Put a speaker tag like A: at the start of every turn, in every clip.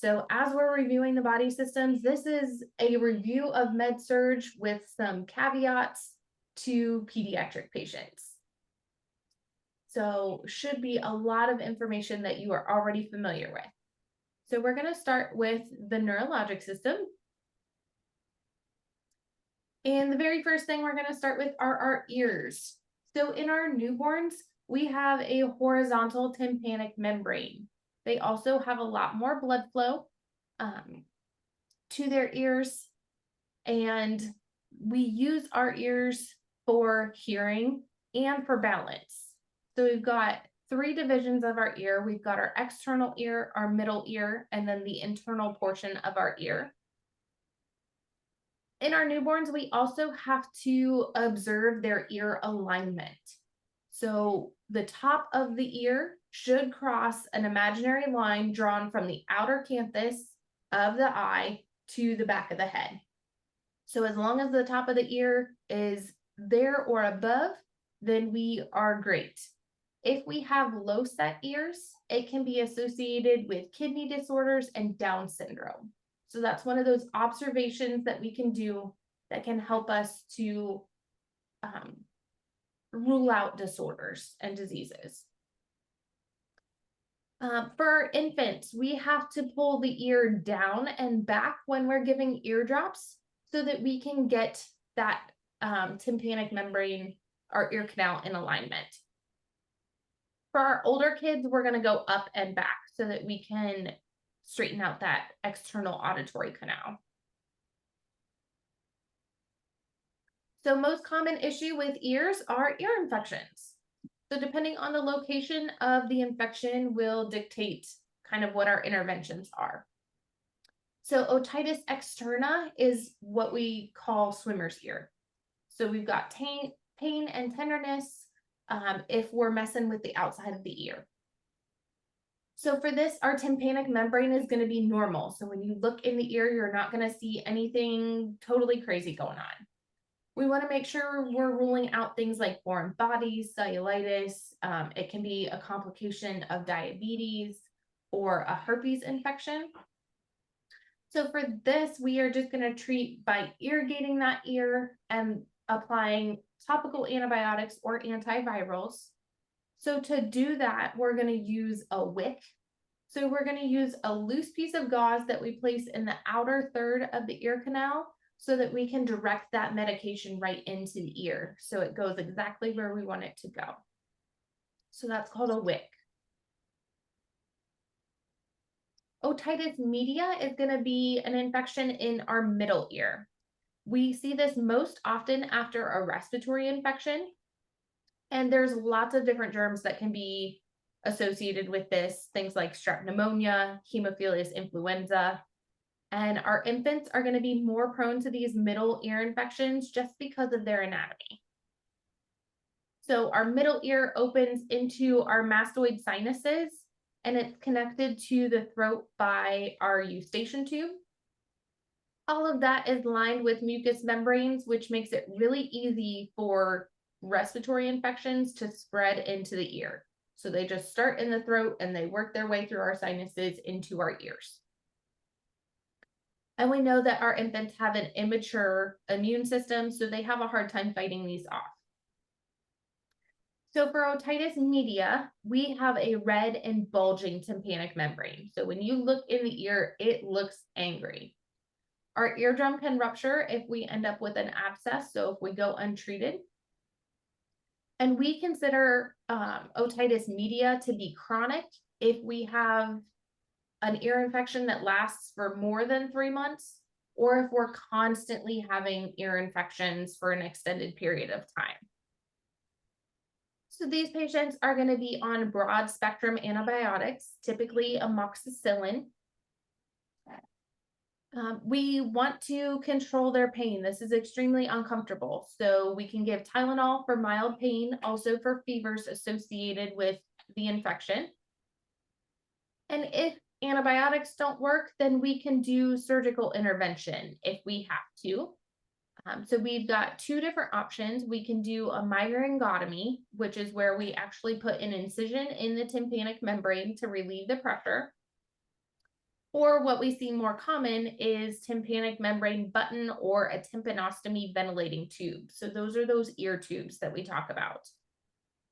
A: So as we're reviewing the body systems, this is a review of med-surg with some caveats to pediatric patients. So should be a lot of information that you are already familiar with. So we're going to start with the neurologic system. And the very first thing we're going to start with are our ears. So in our newborns, we have a horizontal tympanic membrane. They also have a lot more blood flow to their ears, and we use our ears for hearing and for balance. So we've got three divisions of our ear. We've got our external ear, our middle ear, and then the internal portion of our ear. In our newborns, we also have to observe their ear alignment. So the top of the ear should cross an imaginary line drawn from the outer canthus of the eye to the back of the head. So as long as the top of the ear is there or above, then we are great. If we have low set ears, it can be associated with kidney disorders and Down syndrome. So that's one of those observations that we can do that can help us to rule out disorders and diseases. For infants, we have to pull the ear down and back when we're giving ear drops so that we can get that tympanic membrane, our ear canal, in alignment. For our older kids, we're going to go up and back so that we can straighten out that external auditory canal. So most common issue with ears are ear infections. So depending on the location of the infection will dictate kind of what our interventions are. So otitis externa is what we call swimmer's ear. So we've got pain and tenderness if we're messing with the outside of the ear. So for this, our tympanic membrane is going to be normal. So when you look in the ear, you're not going to see anything totally crazy going on. We want to make sure we're ruling out things like foreign bodies, cellulitis. It can be a complication of diabetes or a herpes infection. So for this, we are just going to treat by irrigating that ear and applying topical antibiotics or antivirals. So to do that, we're going to use a wick. So we're going to use a loose piece of gauze that we place in the outer third of the ear canal so that we can direct that medication right into the ear. So it goes exactly where we want it to go. So that's called a wick. Otitis media is going to be an infection in our middle ear. We see this most often after a respiratory infection. And there's lots of different germs that can be associated with this, things like strep pneumonia, Haemophilus influenza. And our infants are going to be more prone to these middle ear infections just because of their anatomy. So our middle ear opens into our mastoid sinuses, and it's connected to the throat by our eustachian tube. All of that is lined with mucous membranes, which makes it really easy for respiratory infections to spread into the ear. So they just start in the throat and they work their way through our sinuses into our ears. And we know that our infants have an immature immune system, so they have a hard time fighting these off. So for otitis media, we have a red and bulging tympanic membrane. So when you look in the ear, it looks angry. Our eardrum can rupture if we end up with an abscess, so if we go untreated. And we consider otitis media to be chronic if we have an ear infection that lasts for more than 3 months, or if we're constantly having ear infections for an extended period of time. So these patients are going to be on broad spectrum antibiotics, typically amoxicillin. We want to control their pain. This is extremely uncomfortable. So we can give Tylenol for mild pain, also for fevers associated with the infection. And if antibiotics don't work, then we can do surgical intervention if we have to. So we've got two different options. We can do a myringotomy, which is where we actually put an incision in the tympanic membrane to relieve the pressure. Or what we see more common is tympanic membrane button or a tympanostomy ventilating tube. So those are those ear tubes that we talk about.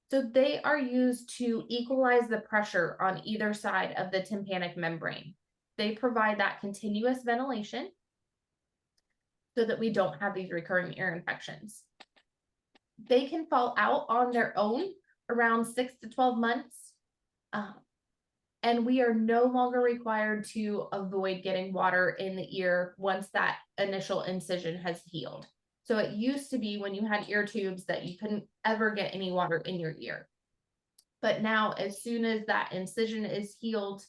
A: So they are used to equalize the pressure on either side of the tympanic membrane. They provide that continuous ventilation so that we don't have these recurring ear infections. They can fall out on their own around 6 to 12 months. And we are no longer required to avoid getting water in the ear once that initial incision has healed. So it used to be when you had ear tubes that you couldn't ever get any water in your ear. But now, as soon as that incision is healed,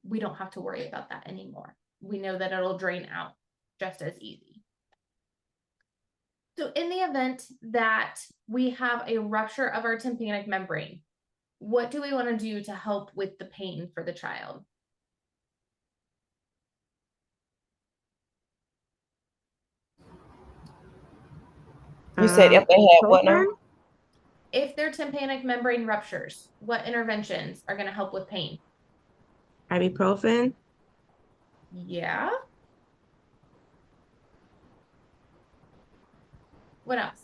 A: we don't have to worry about that anymore. We know that it'll drain out just as easy. So in the event that we have a rupture of our tympanic membrane, what do we want to do to help with the pain for the child?
B: You said if they had what now?
A: If their tympanic membrane ruptures, what interventions are going to help with pain?
C: Ibuprofen.
A: Yeah. What else?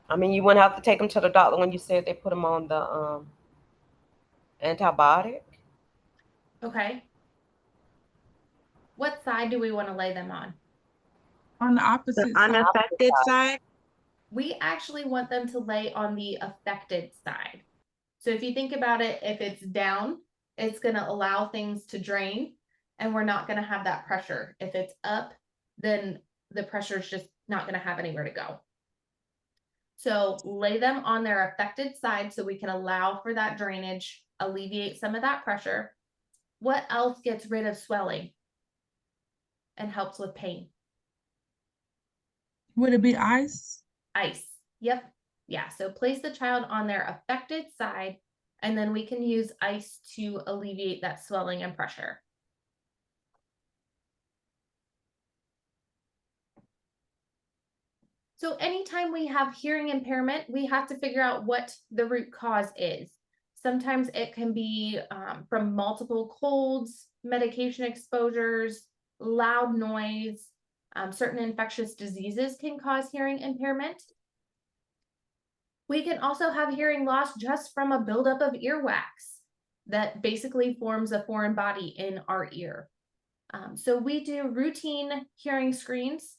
B: I mean, you wouldn't have to take them to the doctor when you said they put them on the antibiotic.
A: Okay. What side do we want to lay them on?
D: On the
C: The
D: opposite side.
C: unaffected side.
A: We actually want them to lay on the affected side. So if you think about it, if it's down, it's going to allow things to drain and we're not going to have that pressure. If it's up, then the pressure is just not going to have anywhere to go. So lay them on their affected side so we can allow for that drainage, alleviate some of that pressure. What else gets rid of swelling and helps with pain?
D: Would it be ice?
A: Ice. Yep. Yeah. So place the child on their affected side, and then we can use ice to alleviate that swelling and pressure. So anytime we have hearing impairment, we have to figure out what the root cause is. Sometimes it can be from multiple colds, medication exposures, loud noise. Certain infectious diseases can cause hearing impairment. We can also have hearing loss just from a buildup of earwax that basically forms a foreign body in our ear. So we do routine hearing screens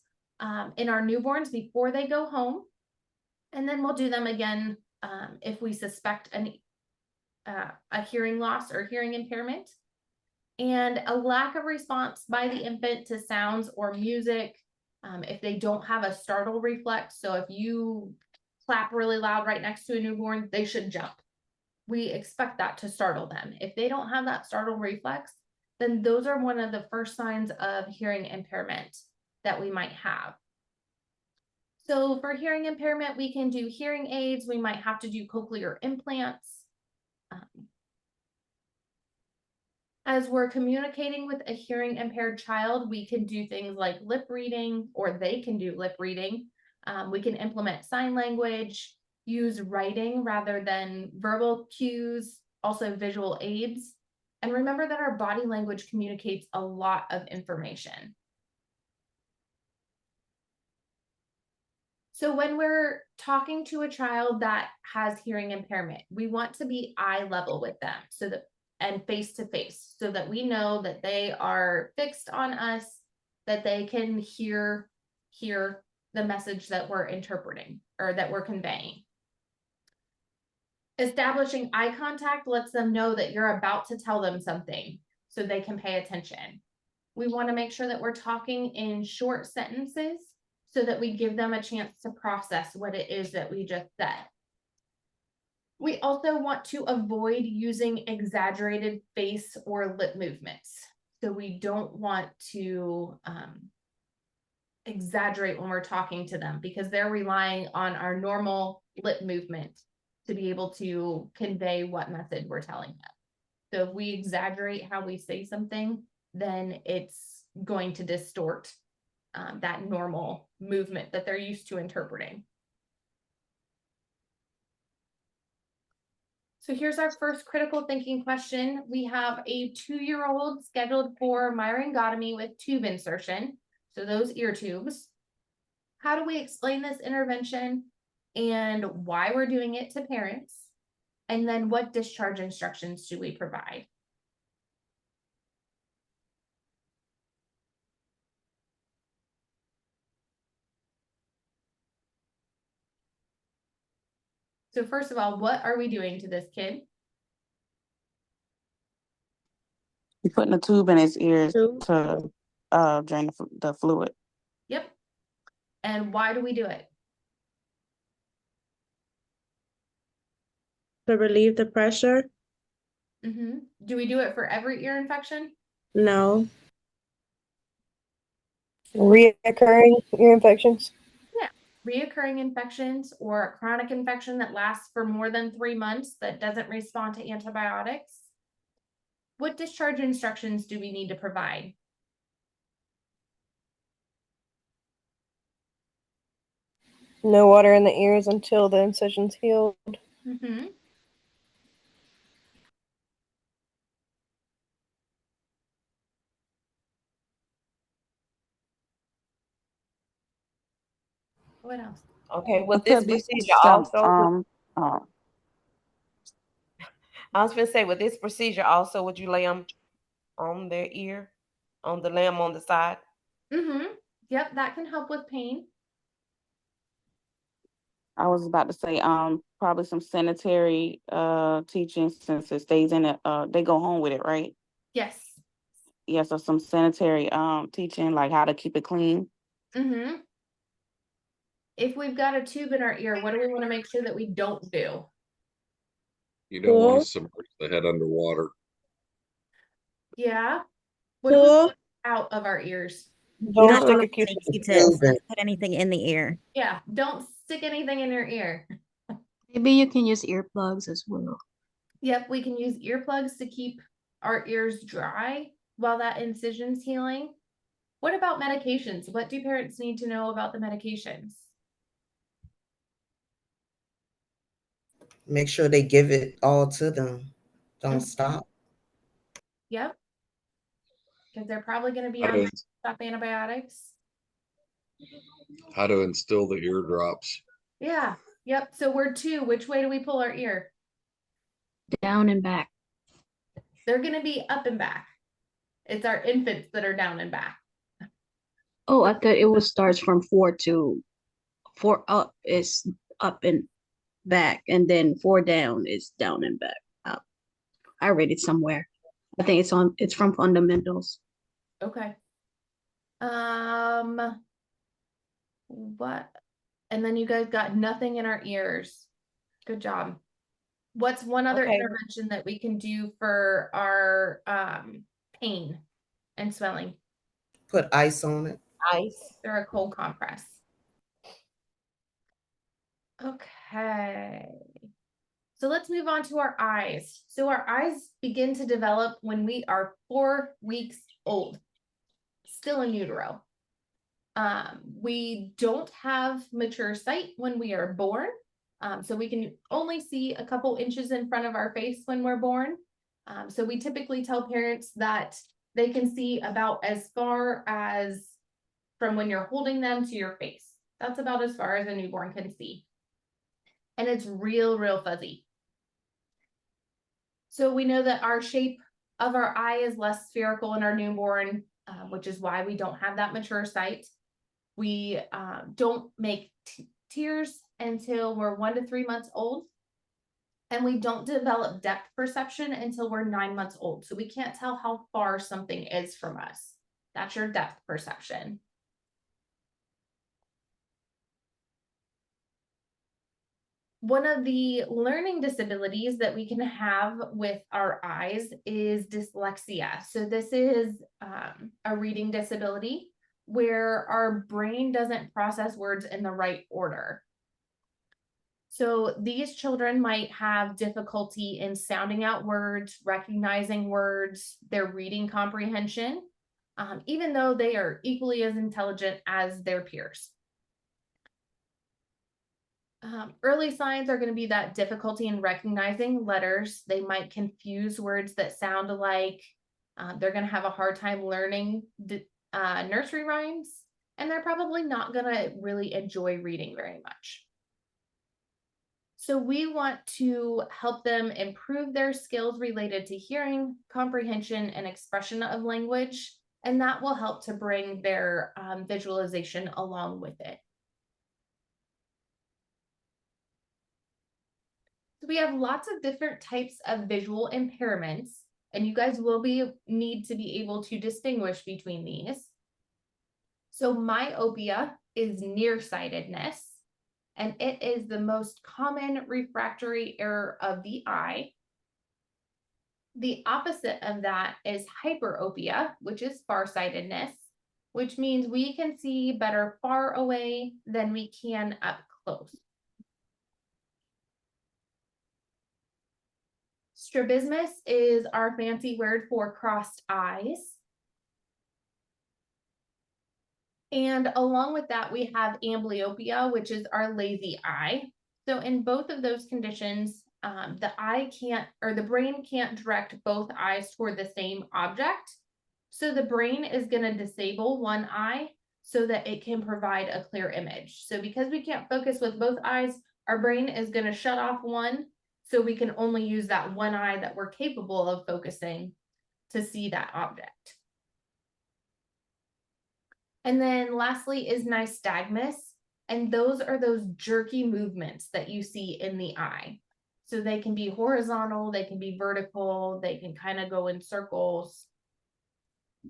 A: in our newborns before they go home. And then we'll do them again if we suspect a hearing loss or hearing impairment. And a lack of response by the infant to sounds or music, if they don't have a startle reflex. So if you clap really loud right next to a newborn, they should jump. We expect that to startle them. If they don't have that startle reflex, then those are one of the first signs of hearing impairment that we might have. So for hearing impairment, we can do hearing aids. We might have to do cochlear implants. As we're communicating with a hearing impaired child, we can do things like lip reading, or they can do lip reading. We can implement sign language, use writing rather than verbal cues, also visual aids. And remember that our body language communicates a lot of information. So when we're talking to a child that has hearing impairment, we want to be eye level with them and face to face so that we know that they are fixed on us, that they can hear the message that we're interpreting or that we're conveying. Establishing eye contact lets them know that you're about to tell them something so they can pay attention. We want to make sure that we're talking in short sentences so that we give them a chance to process what it is that we just said. We also want to avoid using exaggerated face or lip movements. So we don't want to exaggerate when we're talking to them because they're relying on our normal lip movement to be able to convey what message we're telling them. So if we exaggerate how we say something, then it's going to distort that normal movement that they're used to interpreting. So here's our first critical thinking question. We have a 2-year-old scheduled for myringotomy with tube insertion. So those ear tubes. How do we explain this intervention and why we're doing it to parents? And then what discharge instructions do we provide? So first of all, what are we doing to this kid?
D: You putting a tube in his ears
C: Tube.
D: to drain the fluid.
A: Yep. And why do we do it?
C: To relieve the pressure?
A: Do we do it for every ear infection?
C: No.
B: Reoccurring ear infections.
A: Reoccurring infections or a chronic infection that lasts for more than 3 months that doesn't respond to antibiotics? What discharge instructions do we need to provide?
B: No water in the ears until the incision's healed.
A: What else?
B: Okay, with
D: Could
B: this
D: be
B: procedure
D: some,
B: also, I was gonna say, with this procedure also, would you lay them on their ear, on the limb on the side?
A: Yep, that can help with pain.
D: I was about to say, probably some sanitary teaching since it stays in it. They go home with it, right?
A: Yes.
D: Yeah, so some sanitary teaching, like how to keep it clean.
A: If we've got a tube in our ear, what do we want to make sure that we don't do?
E: You don't want
C: Cool.
E: to submerge the head underwater.
A: Yeah. What do we
C: Cool.
A: want out of our ears?
B: Don't
C: don't
B: stick
C: wanna
B: a Q-tip.
F: Tips, don't put anything in the ear.
A: Yeah, don't stick anything in your ear.
G: Maybe you can use earplugs as well.
A: Yep, we can use earplugs to keep our ears dry while that incision's healing. What about medications? What do parents need to know about the medications?
F: Make sure they give it all to them. Don't
A: Mhm.
F: stop.
A: Yep. Because they're probably going to be
E: How
A: on
E: to,
A: stop antibiotics.
E: how to instill the eardrops.
A: Yeah. Yep. So word 2, which way do we pull our ear?
G: Down and back.
A: They're going to be up and back. It's our infants that are down and back.
G: Oh, I thought it was starts from 4 to 4 up is up and back, and then 4 down is down and back. I read it somewhere. I think it's from fundamentals.
A: Okay. What? And then you guys got nothing in our ears. Good job. What's one other
B: Okay.
A: intervention that we can do for our pain and swelling?
F: Put ice on it.
B: Ice.
A: Or a cold compress. Okay. So let's move on to our eyes. So our eyes begin to develop when we are 4 weeks old, still in utero. We don't have mature sight when we are born. So we can only see a couple inches in front of our face when we're born. So we typically tell parents that they can see about as far as from when you're holding them to your face. That's about as far as a newborn can see. And it's real fuzzy. So we know that our shape of our eye is less spherical in our newborn, which is why we don't have that mature sight. We don't make tears until we're 1 to 3 months old. And we don't develop depth perception until we're 9 months old. So we can't tell how far something is from us. That's your depth perception. One of the learning disabilities that we can have with our eyes is dyslexia. So this is a reading disability where our brain doesn't process words in the right order. So these children might have difficulty in sounding out words, recognizing words, their reading comprehension, even though they are equally as intelligent as their peers. Early signs are going to be that difficulty in recognizing letters. They might confuse words that sound alike. They're going to have a hard time learning nursery rhymes, and they're probably not going to really enjoy reading very much. So we want to help them improve their skills related to hearing, comprehension, and expression of language, and that will help to bring their visualization along with it. So we have lots of different types of visual impairments, and you guys will need to be able to distinguish between these. So myopia is nearsightedness, and it is the most common refractory error of the eye. The opposite of that is hyperopia, which is farsightedness, which means we can see better far away than we can up close. Strabismus is our fancy word for crossed eyes. And along with that, we have amblyopia, which is our lazy eye. So in both of those conditions, the brain can't direct both eyes toward the same object. So the brain is going to disable one eye so that it can provide a clear image. So because we can't focus with both eyes, our brain is going to shut off one, so we can only use that one eye that we're capable of focusing to see that object. And then lastly is nystagmus, and those are those jerky movements that you see in the eye. So they can be horizontal, they can be vertical, they can kind of go in circles,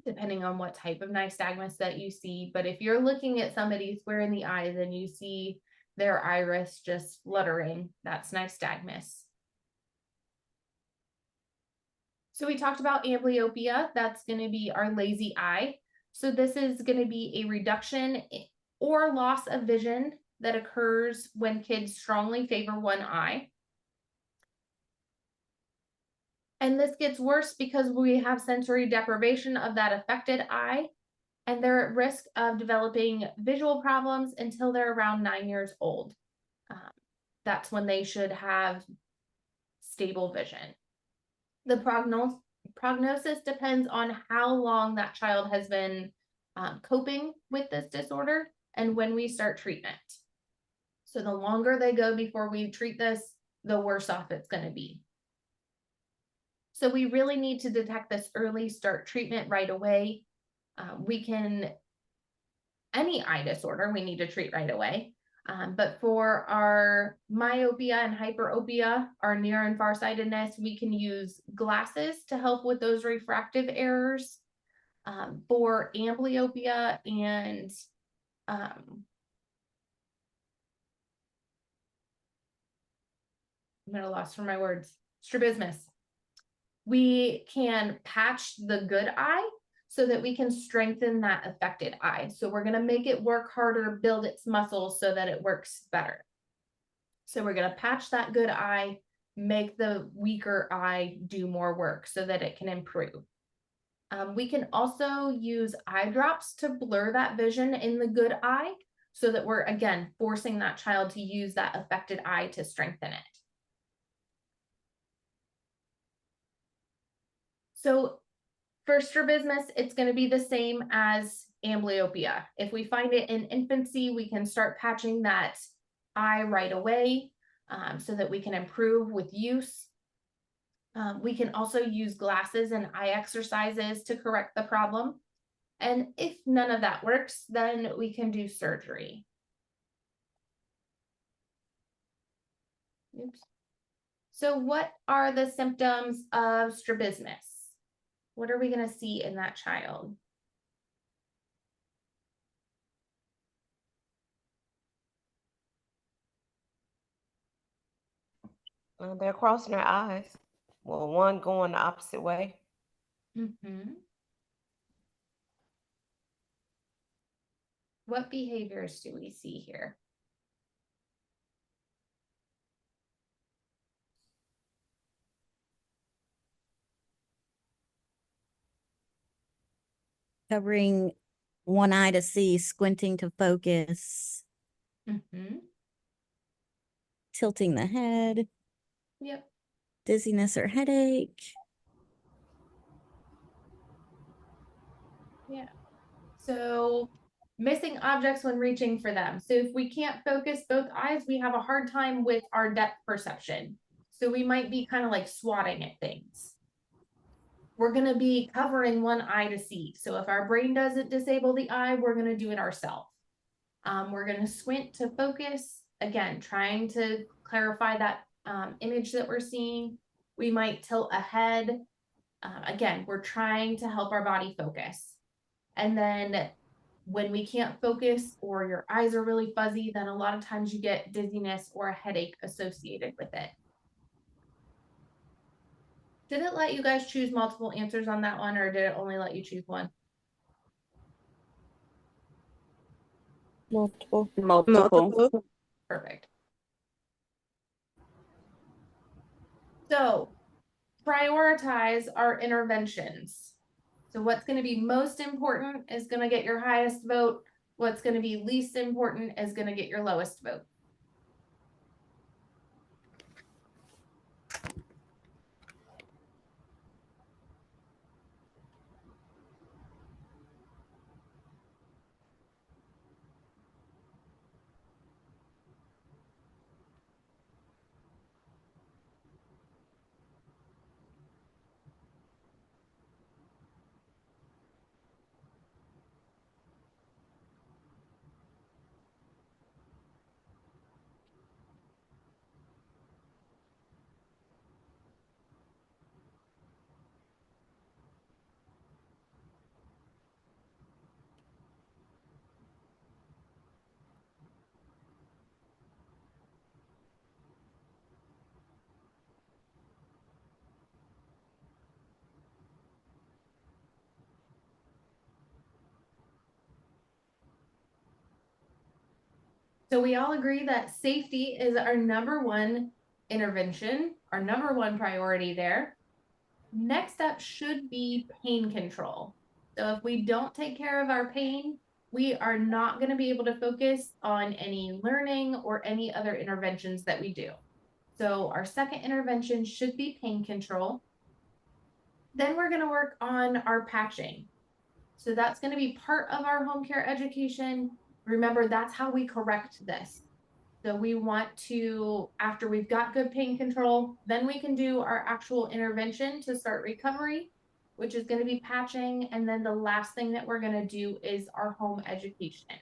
A: depending on what type of nystagmus that you see. But if you're looking at somebody square in the eyes and you see their iris just fluttering, that's nystagmus. So we talked about amblyopia. That's going to be our lazy eye. So this is going to be a reduction or loss of vision that occurs when kids strongly favor one eye. And this gets worse because we have sensory deprivation of that affected eye, and they're at risk of developing visual problems until they're around 9 years old. That's when they should have stable vision. The prognosis depends on how long that child has been coping with this disorder and when we start treatment. So the longer they go before we treat this, the worse off it's going to be. So we really need to detect this early, start treatment right away. Any eye disorder we need to treat right away. But for our myopia and hyperopia, our near and farsightedness, we can use glasses to help with those refractive errors. For amblyopia and I'm at a loss for my words, strabismus, we can patch the good eye so that we can strengthen that affected eye. So we're going to make it work harder, build its muscles so that it works better. So we're going to patch that good eye, make the weaker eye do more work so that it can improve. We can also use eye drops to blur that vision in the good eye so that we're, again, forcing that child to use that affected eye to strengthen it. So for strabismus, it's going to be the same as amblyopia. If we find it in infancy, we can start patching that eye right away so that we can improve with use. We can also use glasses and eye exercises to correct the problem. And if none of that works, then we can do surgery. Oops. So what are the symptoms of strabismus? What are we going to see in that child?
B: They're crossing their eyes. Well, one going the opposite way.
A: What behaviors do we see here?
H: Covering one eye to see, squinting to focus. tilting the head,
A: Yep.
H: dizziness or headache.
A: Yeah. So missing objects when reaching for them. So if we can't focus both eyes, we have a hard time with our depth perception. So we might be kind of like swatting at things. We're going to be covering one eye to see. So if our brain doesn't disable the eye, we're going to do it ourselves. We're going to squint to focus. Again, trying to clarify that image that we're seeing. We might tilt ahead. Again, we're trying to help our body focus. And then when we can't focus or your eyes are really fuzzy, then a lot of times you get dizziness or a headache associated with it. Did it let you guys choose multiple answers on that one, or did it only let you choose one?
C: Multiple.
D: Multiple.
A: Perfect. So prioritize our interventions. So what's going to be most important is going to get your highest vote. What's going to be least important is going to get your lowest vote. So we all agree that safety is our number one intervention, our number one priority there. Next up should be pain control. So if we don't take care of our pain, we are not going to be able to focus on any learning or any other interventions that we do. So our second intervention should be pain control. Then we're going to work on our patching. So that's going to be part of our home care education. Remember, that's how we correct this. So we want to, after we've got good pain control, then we can do our actual intervention to start recovery, which is going to be patching. And then the last thing that we're going to do is our home education.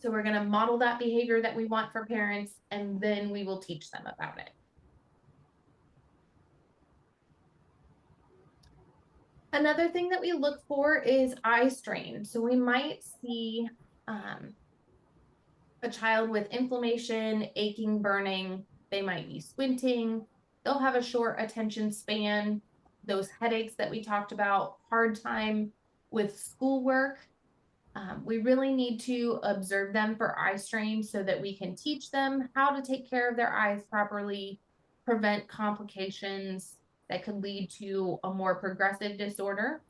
A: So we're going to model that behavior that we want for parents, and then we will teach them about it. Another thing that we look for is eye strain. So we might see a child with inflammation, aching, burning. They might be squinting. They'll have a short attention span. Those headaches that we talked about, hard time with schoolwork. We really need to observe them for eye strain so that we can teach them how to take care of their eyes properly, prevent complications that could lead to a more progressive disorder,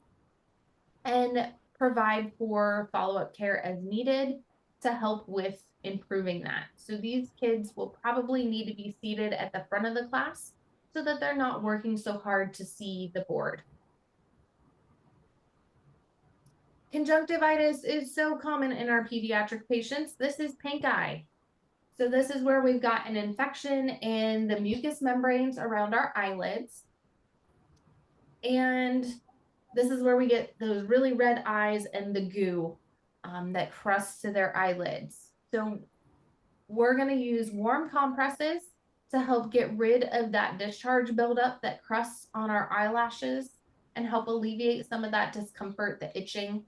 A: and provide for follow-up care as needed to help with improving that. So these kids will probably need to be seated at the front of the class so that they're not working so hard to see the board. Conjunctivitis is so common in our pediatric patients. This is pink eye. So this is where we've got an infection in the mucous membranes around our eyelids. And this is where we get those really red eyes and the goo that crusts to their eyelids. So we're going to use warm compresses to help get rid of that discharge buildup that crusts on our eyelashes and help alleviate some of that discomfort, the itching.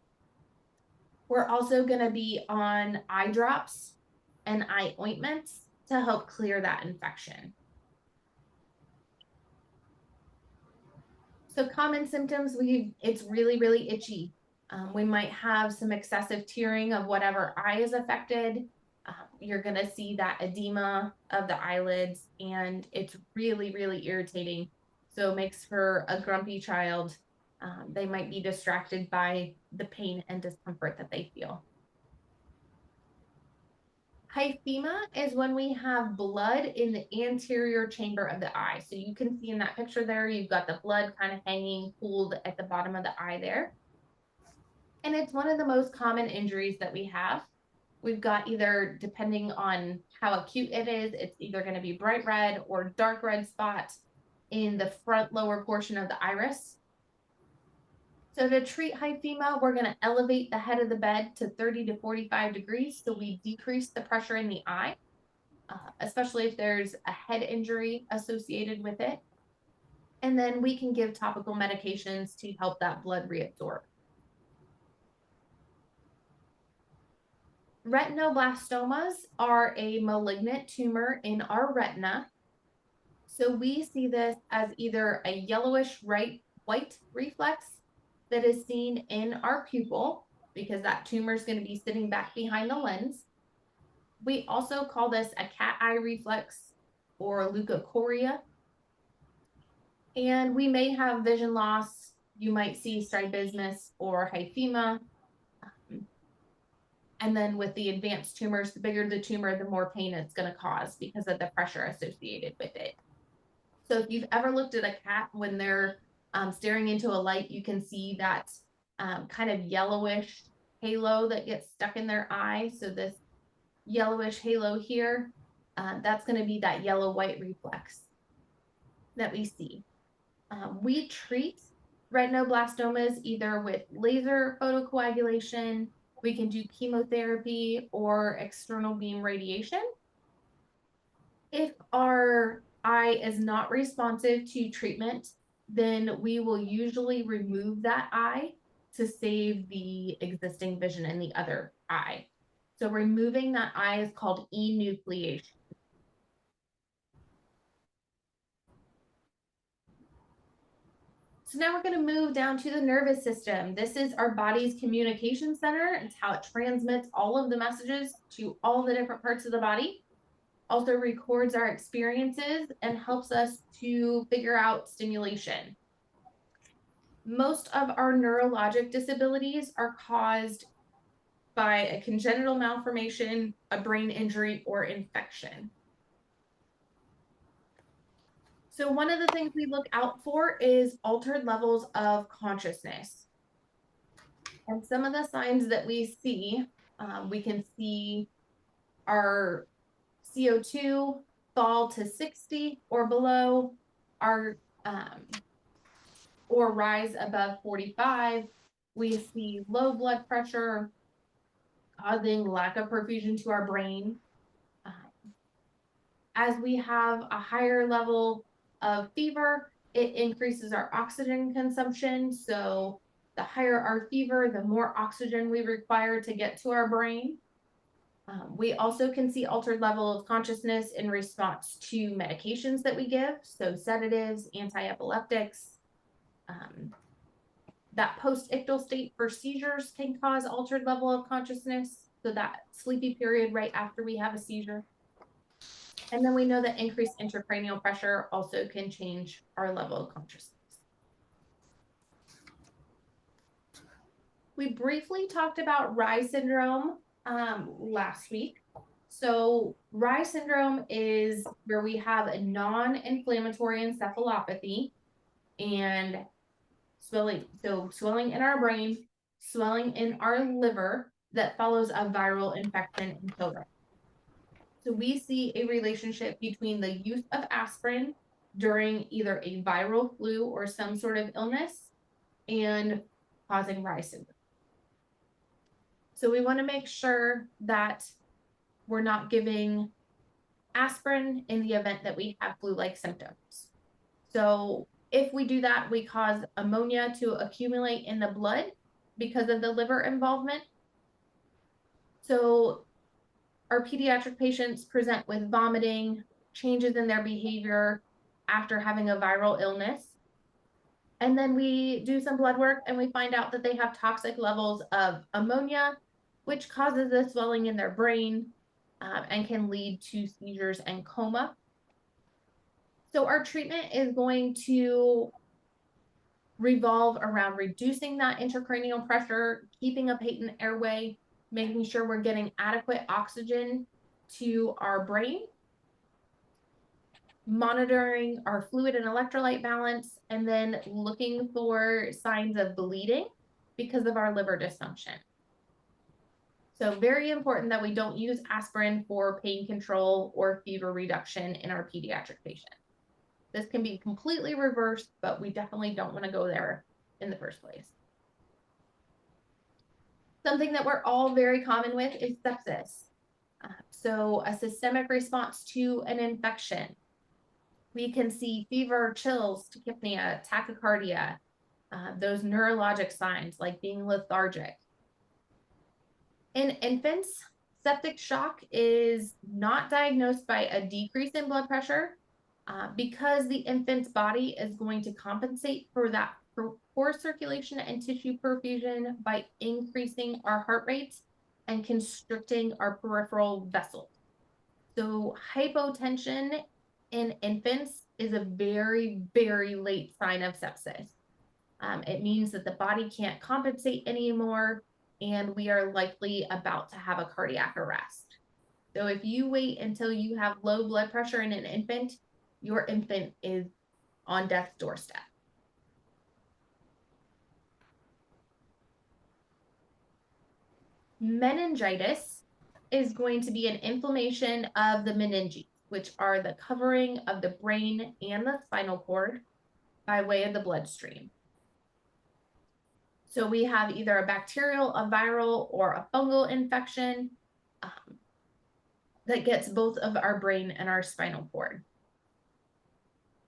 A: We're also going to be on eye drops and eye ointments to help clear that infection. So common symptoms, it's really, really itchy. We might have some excessive tearing of whatever eye is affected. You're going to see that edema of the eyelids, and it's really, really irritating. So it makes for a grumpy child. They might be distracted by the pain and discomfort that they feel. Hyphema is when we have blood in the anterior chamber of the eye. So you can see in that picture there, you've got the blood kind of hanging pooled at the bottom of the eye there. And it's one of the most common injuries that we have. We've got either, depending on how acute it is, it's either going to be bright red or dark red spot in the front lower portion of the iris. So to treat hyphema, we're going to elevate the head of the bed to 30 to 45 degrees. So we decrease the pressure in the eye, especially if there's a head injury associated with it. And then we can give topical medications to help that blood reabsorb. Retinoblastomas are a malignant tumor in our retina. So we see this as either a yellowish white reflex that is seen in our pupil, because that tumor is going to be sitting back behind the lens. We also call this a cat eye reflex or leukocoria. And we may have vision loss. You might see strabismus or hyphema. And then with the advanced tumors, the bigger the tumor, the more pain it's going to cause because of the pressure associated with it. So if you've ever looked at a cat when they're staring into a light, you can see that kind of yellowish halo that gets stuck in their eye. So this yellowish halo here, that's going to be that yellow-white reflex that we see. We treat retinoblastomas either with laser photocoagulation, we can do chemotherapy or external beam radiation. If our eye is not responsive to treatment, then we will usually remove that eye to save the existing vision in the other eye. So removing that eye is called enucleation. So now we're going to move down to the nervous system. This is our body's communication center. It's how it transmits all of the messages to all the different parts of the body. Also records our experiences and helps us to figure out stimulation. Most of our neurologic disabilities are caused by a congenital malformation, a brain injury, or infection. So one of the things we look out for is altered levels of consciousness. And some of the signs that we can see our CO2 fall to 60 or below, or rise above 45. We see low blood pressure causing lack of perfusion to our brain. As we have a higher level of fever, it increases our oxygen consumption. So the higher our fever, the more oxygen we require to get to our brain. We also can see altered level of consciousness in response to medications that we give. So sedatives, anti-epileptics. That post-ictal state for seizures can cause altered level of consciousness. So that sleepy period right after we have a seizure. And then we know that increased intracranial pressure also can change our level of consciousness. We briefly talked about Rye syndrome last week. So Rye syndrome is where we have a non-inflammatory encephalopathy and swelling. So swelling in our brain, swelling in our liver that follows a viral infection in children. So we see a relationship between the use of aspirin during either a viral flu or some sort of illness and causing Rye syndrome. So we want to make sure that we're not giving aspirin in the event that we have flu-like symptoms. So if we do that, we cause ammonia to accumulate in the blood because of the liver involvement. So our pediatric patients present with vomiting, changes in their behavior after having a viral illness. And then we do some blood work and we find out that they have toxic levels of ammonia, which causes the swelling in their brain and can lead to seizures and coma. So our treatment is going to revolve around reducing that intracranial pressure, keeping a patent airway, making sure we're getting adequate oxygen to our brain, monitoring our fluid and electrolyte balance, and then looking for signs of bleeding because of our liver dysfunction. So very important that we don't use aspirin for pain control or fever reduction in our pediatric patients. This can be completely reversed, but we definitely don't want to go there in the first place. Something that we're all very common with is sepsis. So a systemic response to an infection. We can see fever, chills, tachypnea, tachycardia, those neurologic signs like being lethargic. In infants, septic shock is not diagnosed by a decrease in blood pressure because the infant's body is going to compensate for that poor circulation and tissue perfusion by increasing our heart rate and constricting our peripheral vessels. So hypotension in infants is a very, very late sign of sepsis. It means that the body can't compensate anymore, and we are likely about to have a cardiac arrest. So if you wait until you have low blood pressure in an infant, your infant is on death's doorstep. Meningitis is going to be an inflammation of the meninges, which are the covering of the brain and the spinal cord by way of the bloodstream. So we have either a bacterial, a viral, or a fungal infection that gets both of our brain and our spinal cord.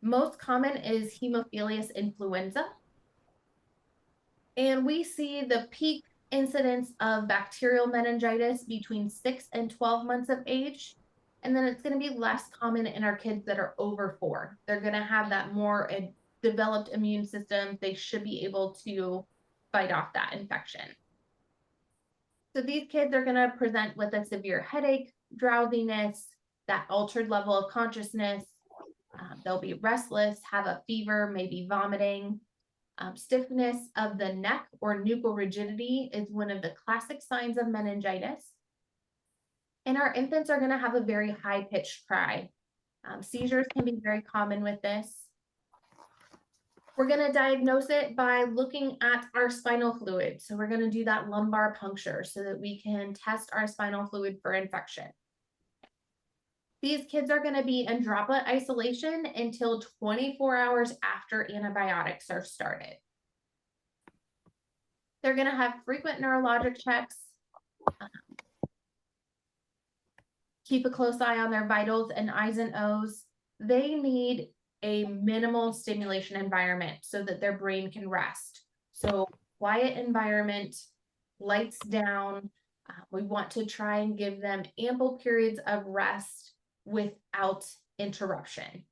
A: Most common is Haemophilus influenza. And we see the peak incidence of bacterial meningitis between 6 and 12 months of age. And then it's going to be less common in our kids that are over 4. They're going to have that more developed immune system. They should be able to fight off that infection. So these kids are going to present with a severe headache, drowsiness, that altered level of consciousness. They'll be restless, have a fever, maybe vomiting. Stiffness of the neck or nuchal rigidity is one of the classic signs of meningitis. And our infants are going to have a very high-pitched cry. Seizures can be very common with this. We're going to diagnose it by looking at our spinal fluid. So we're going to do that lumbar puncture so that we can test our spinal fluid for infection. These kids are going to be in droplet isolation until 24 hours after antibiotics are started. They're going to have frequent neurologic checks. Keep a close eye on their vitals and I's and O's. They need a minimal stimulation environment so that their brain can rest. So quiet environment, lights down. We want to try and give them ample periods of rest without interruption.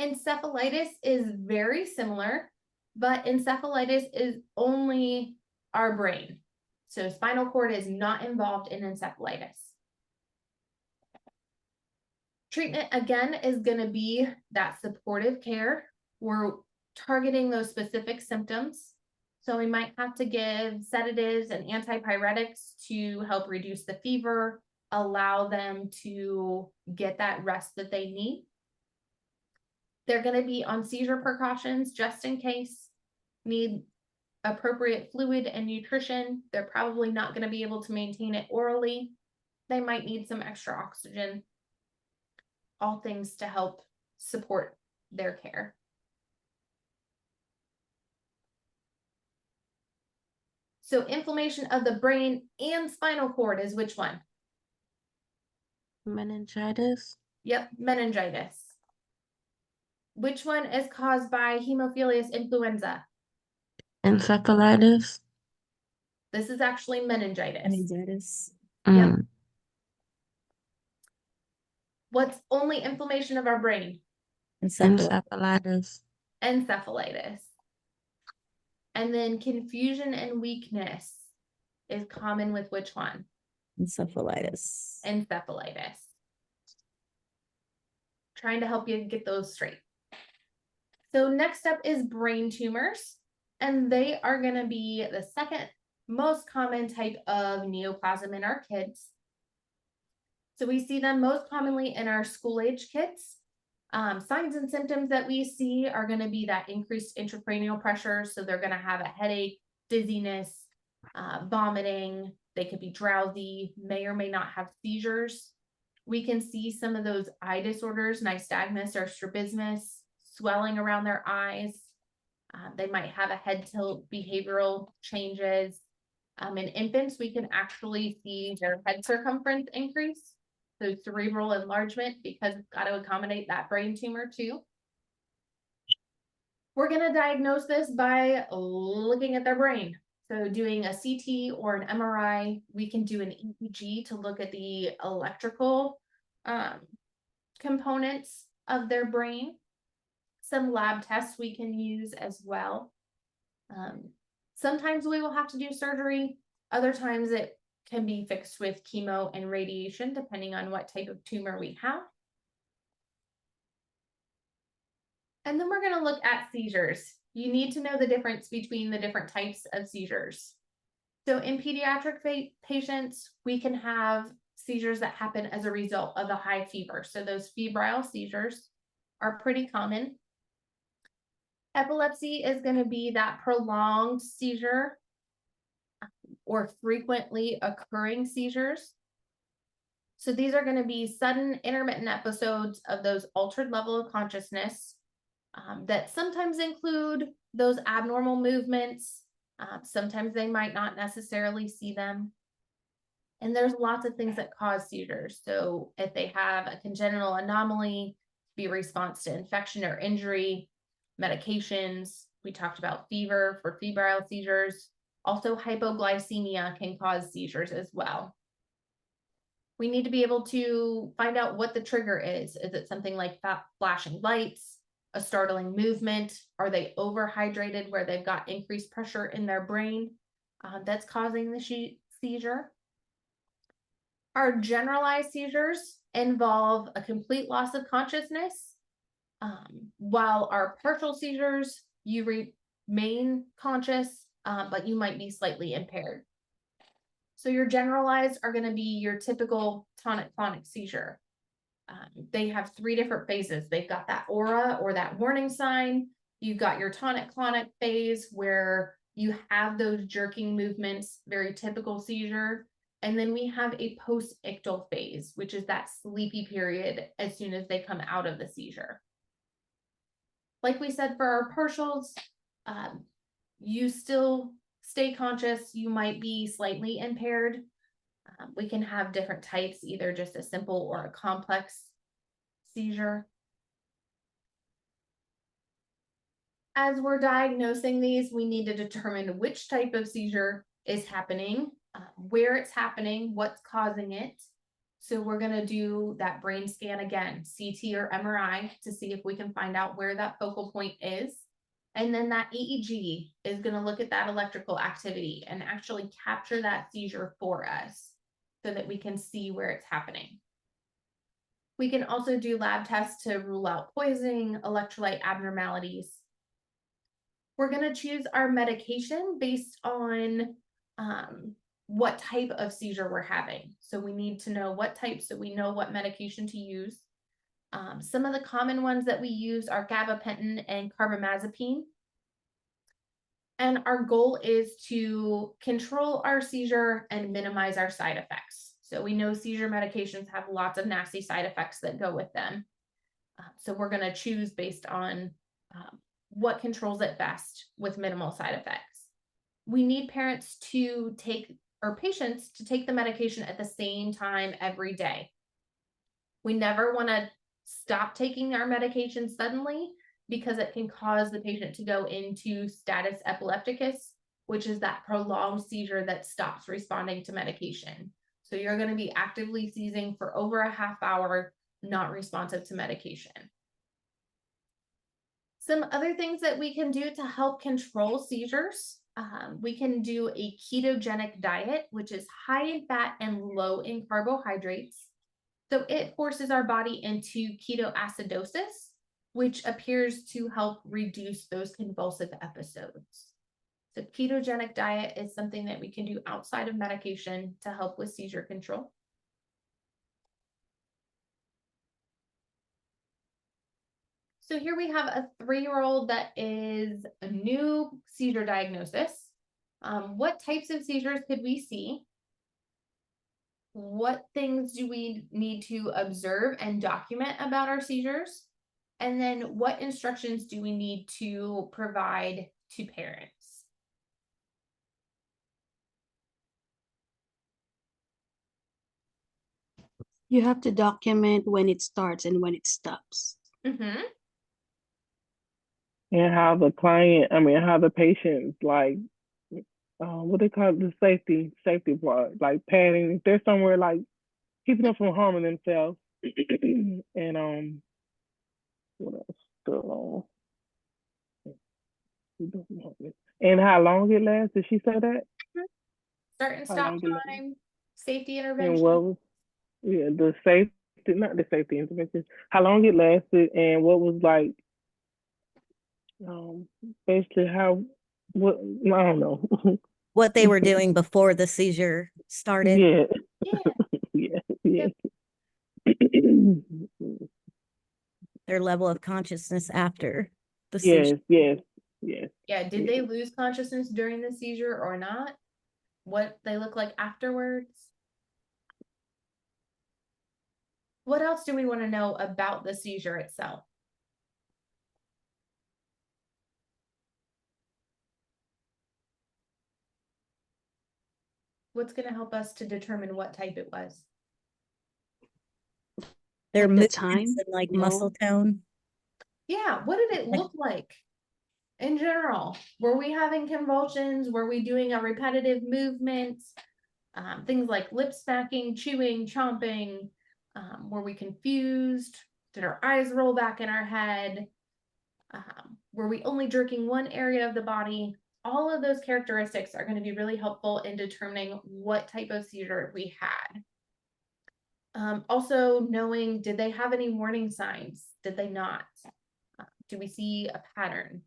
A: Encephalitis is very similar, but encephalitis is only our brain. So spinal cord is not involved in encephalitis. Treatment, again, is going to be that supportive care. We're targeting those specific symptoms. So we might have to give sedatives and antipyretics to help reduce the fever, allow them to get that rest that they need. They're going to be on seizure precautions just in case, need appropriate fluid and nutrition. They're probably not going to be able to maintain it orally. They might need some extra oxygen. All things to help support their care. So inflammation of the brain and spinal cord is which one?
C: Meningitis.
A: Yep, meningitis. Which one is caused by Haemophilus influenza?
C: Encephalitis.
A: This is actually meningitis.
H: Meningitis.
A: Yep. What's only inflammation of our brain?
C: Encephalitis.
A: Encephalitis. And then confusion and weakness is common with which one?
H: Encephalitis.
A: Encephalitis. Trying to help you get those straight. So next up is brain tumors, and they are going to be the second most common type of neoplasm in our kids. So we see them most commonly in our school age kids. Signs and symptoms that we see are going to be that increased intracranial pressure. So they're going to have a headache, dizziness, vomiting. They could be drowsy, may or may not have seizures. We can see some of those eye disorders, nystagmus or strabismus, swelling around their eyes. They might have a head tilt, behavioral changes. In infants, we can actually see their head circumference increase. So cerebral enlargement, because it's got to accommodate that brain tumor too. We're going to diagnose this by looking at their brain. So doing a CT or an MRI, we can do an EEG to look at the electrical components of their brain. Some lab tests we can use as well. Sometimes we will have to do surgery. Other times it can be fixed with chemo and radiation, depending on what type of tumor we have. And then we're going to look at seizures. You need to know the difference between the different types of seizures. So in pediatric patients, we can have seizures that happen as a result of a high fever. So those febrile seizures are pretty common. Epilepsy is going to be that prolonged seizure or frequently occurring seizures. So these are going to be sudden intermittent episodes of those altered level of consciousness that sometimes include those abnormal movements. Sometimes they might not necessarily see them. And there's lots of things that cause seizures. So if they have a congenital anomaly, be a response to infection or injury, medications. We talked about fever for febrile seizures. Also, hypoglycemia can cause seizures as well. We need to be able to find out what the trigger is. Is it something like flashing lights, a startling movement? Are they overhydrated where they've got increased pressure in their brain that's causing the seizure? Our generalized seizures involve a complete loss of consciousness, while our partial seizures, you remain conscious, but you might be slightly impaired. So your generalized are going to be your typical tonic-clonic seizure. They have 3 different phases. They've got that aura or that warning sign. You've got your tonic-clonic phase where you have those jerking movements, very typical seizure. And then we have a post-ictal phase, which is that sleepy period as soon as they come out of the seizure. Like we said, for our partials, you still stay conscious. You might be slightly impaired. We can have different types, either just a simple or a complex seizure. As we're diagnosing these, we need to determine which type of seizure is happening, where it's happening, what's causing it. So we're going to do that brain scan again, CT or MRI, to see if we can find out where that focal point is. And then that EEG is going to look at that electrical activity and actually capture that seizure for us so that we can see where it's happening. We can also do lab tests to rule out poisoning, electrolyte abnormalities. We're going to choose our medication based on what type of seizure we're having. So we need to know what type so we know what medication to use. Some of the common ones that we use are gabapentin and carbamazepine. And our goal is to control our seizure and minimize our side effects. So we know seizure medications have lots of nasty side effects that go with them. So we're going to choose based on what controls it best with minimal side effects. We need parents to take, or patients to take the medication at the same time every day. We never want to stop taking our medication suddenly, because it can cause the patient to go into status epilepticus, which is that prolonged seizure that stops responding to medication. So you're going to be actively seizing for over a half hour, not responsive to medication. Some other things that we can do to help control seizures. We can do a ketogenic diet, which is high in fat and low in carbohydrates. So it forces our body into ketoacidosis, which appears to help reduce those convulsive episodes. So ketogenic diet is something that we can do outside of medication to help with seizure control. So here we have a 3-year-old that is a new seizure diagnosis. What types of seizures could we see? What things do we need to observe and document about our seizures? And then what instructions do we need to provide to parents?
G: You have to document when it starts and when it stops.
A: Mm-hmm.
I: And how how the patients like, what they call it, the safety part, like padding. If they're somewhere like keeping them from harming themselves, and what else? So, and how long it lasts? Did she say that?
A: Start and
I: How
A: stop
I: long it lasts?
A: time, safety
I: And
A: intervention.
I: what was, yeah, the safety, not the safety intervention. How long it lasted, and what was like, basically what I don't know.
H: What they were doing before the seizure started,
I: Yeah,
A: Yeah.
I: yeah.
H: their level of consciousness after the
I: Yes,
H: seizure.
I: yes.
A: Yeah. Did they lose consciousness during the seizure or not? What they look like afterwards? What else do we want to know about the seizure itself? What's going to help us to determine what type it was?
H: Their
G: Like the
H: movements
G: time,
H: and like
G: you know?
H: muscle tone.
A: Yeah, what did it look like in general? Were we having convulsions? Were we doing a repetitive movement? Things like lip smacking, chewing, chomping. Were we confused? Did our eyes roll back in our head? Were we only jerking one area of the body? All of those characteristics are going to be really helpful in determining what type of seizure we had. Also knowing, did they have any warning signs? Did they not? Do we see a pattern?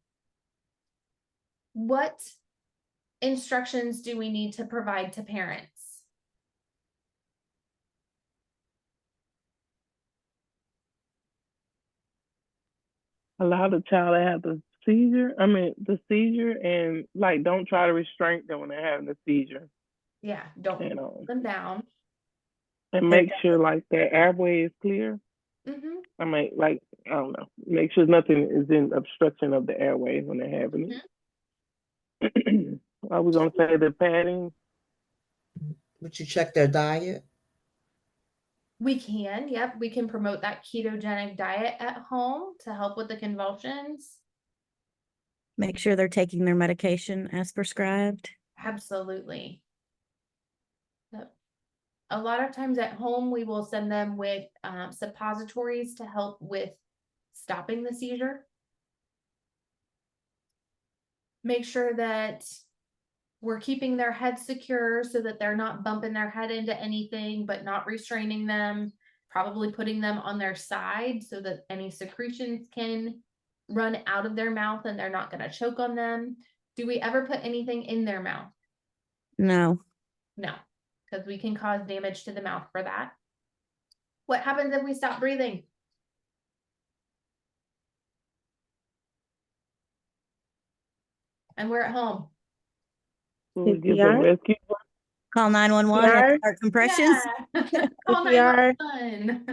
A: What instructions do we need to provide to parents?
I: Allow the child to have the seizure, and like don't try to restrain them when they're having the seizure.
A: Yeah, don't
I: And
A: put them down.
I: and make sure like their airway is clear.
A: Mm-hmm.
I: Like, I don't know, make sure nothing is in obstruction of the airway when they're having it. Are we gonna say the padding?
F: Would you check their diet?
A: We can, yep, we can promote that ketogenic diet at home to help with the convulsions.
H: Make sure they're taking their medication as prescribed.
A: Absolutely. Yep. A lot of times at home, we will send them with suppositories to help with stopping the seizure. Make sure that we're keeping their head secure so that they're not bumping their head into anything, but not restraining them. Probably putting them on their side so that any secretions can run out of their mouth and they're not going to choke on them. Do we ever put anything in their mouth?
H: No.
A: No, because we can cause damage to the mouth for that. What happens if we stop breathing? And we're at home.
I: So we give them rescue.
H: Call 911 and start compressions.
A: Yeah. Call 911.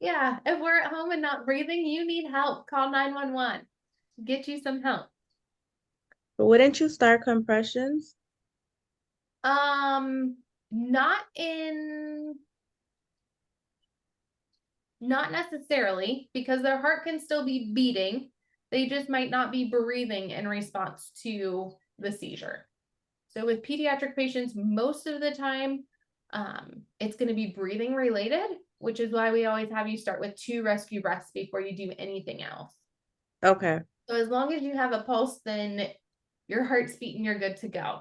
A: Yeah, if we're at home and not breathing, you need help. Call 911. Get you some help.
J: But wouldn't you start compressions?
A: Not necessarily, because their heart can still be beating. They just might not be breathing in response to the seizure. So with pediatric patients, most of the time, it's going to be breathing related, which is why we always have you start with 2 rescue breaths before you do anything else.
J: Okay.
A: So as long as you have a pulse, then your heart's beating, you're good to go.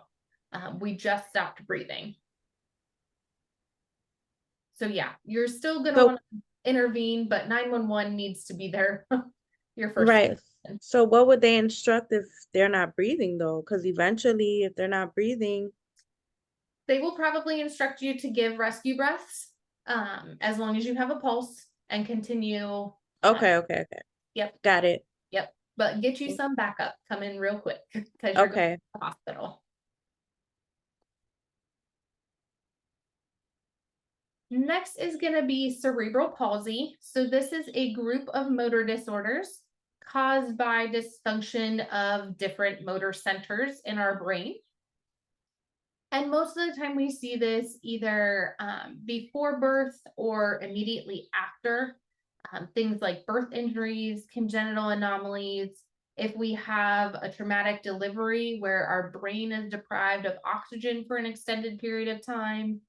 A: We just stopped breathing. So yeah, you're still going to want to intervene, but 911 needs to be there. Your first.
J: Right. So what would they instruct if they're not breathing though? Because eventually, if they're not breathing,
A: They will probably instruct you to give rescue breaths, as long as you have a pulse and continue.
J: okay.
A: Yep,
J: Got it.
A: yep. But get you some backup. Come in real quick because you're going
J: Okay.
A: to the hospital. Next is going to be cerebral palsy. So this is a group of motor disorders caused by dysfunction of different motor centers in our brain. And most of the time we see this either before birth or immediately after. Things like birth injuries, congenital anomalies. If we have a traumatic delivery where our brain is deprived of oxygen for an extended period of time.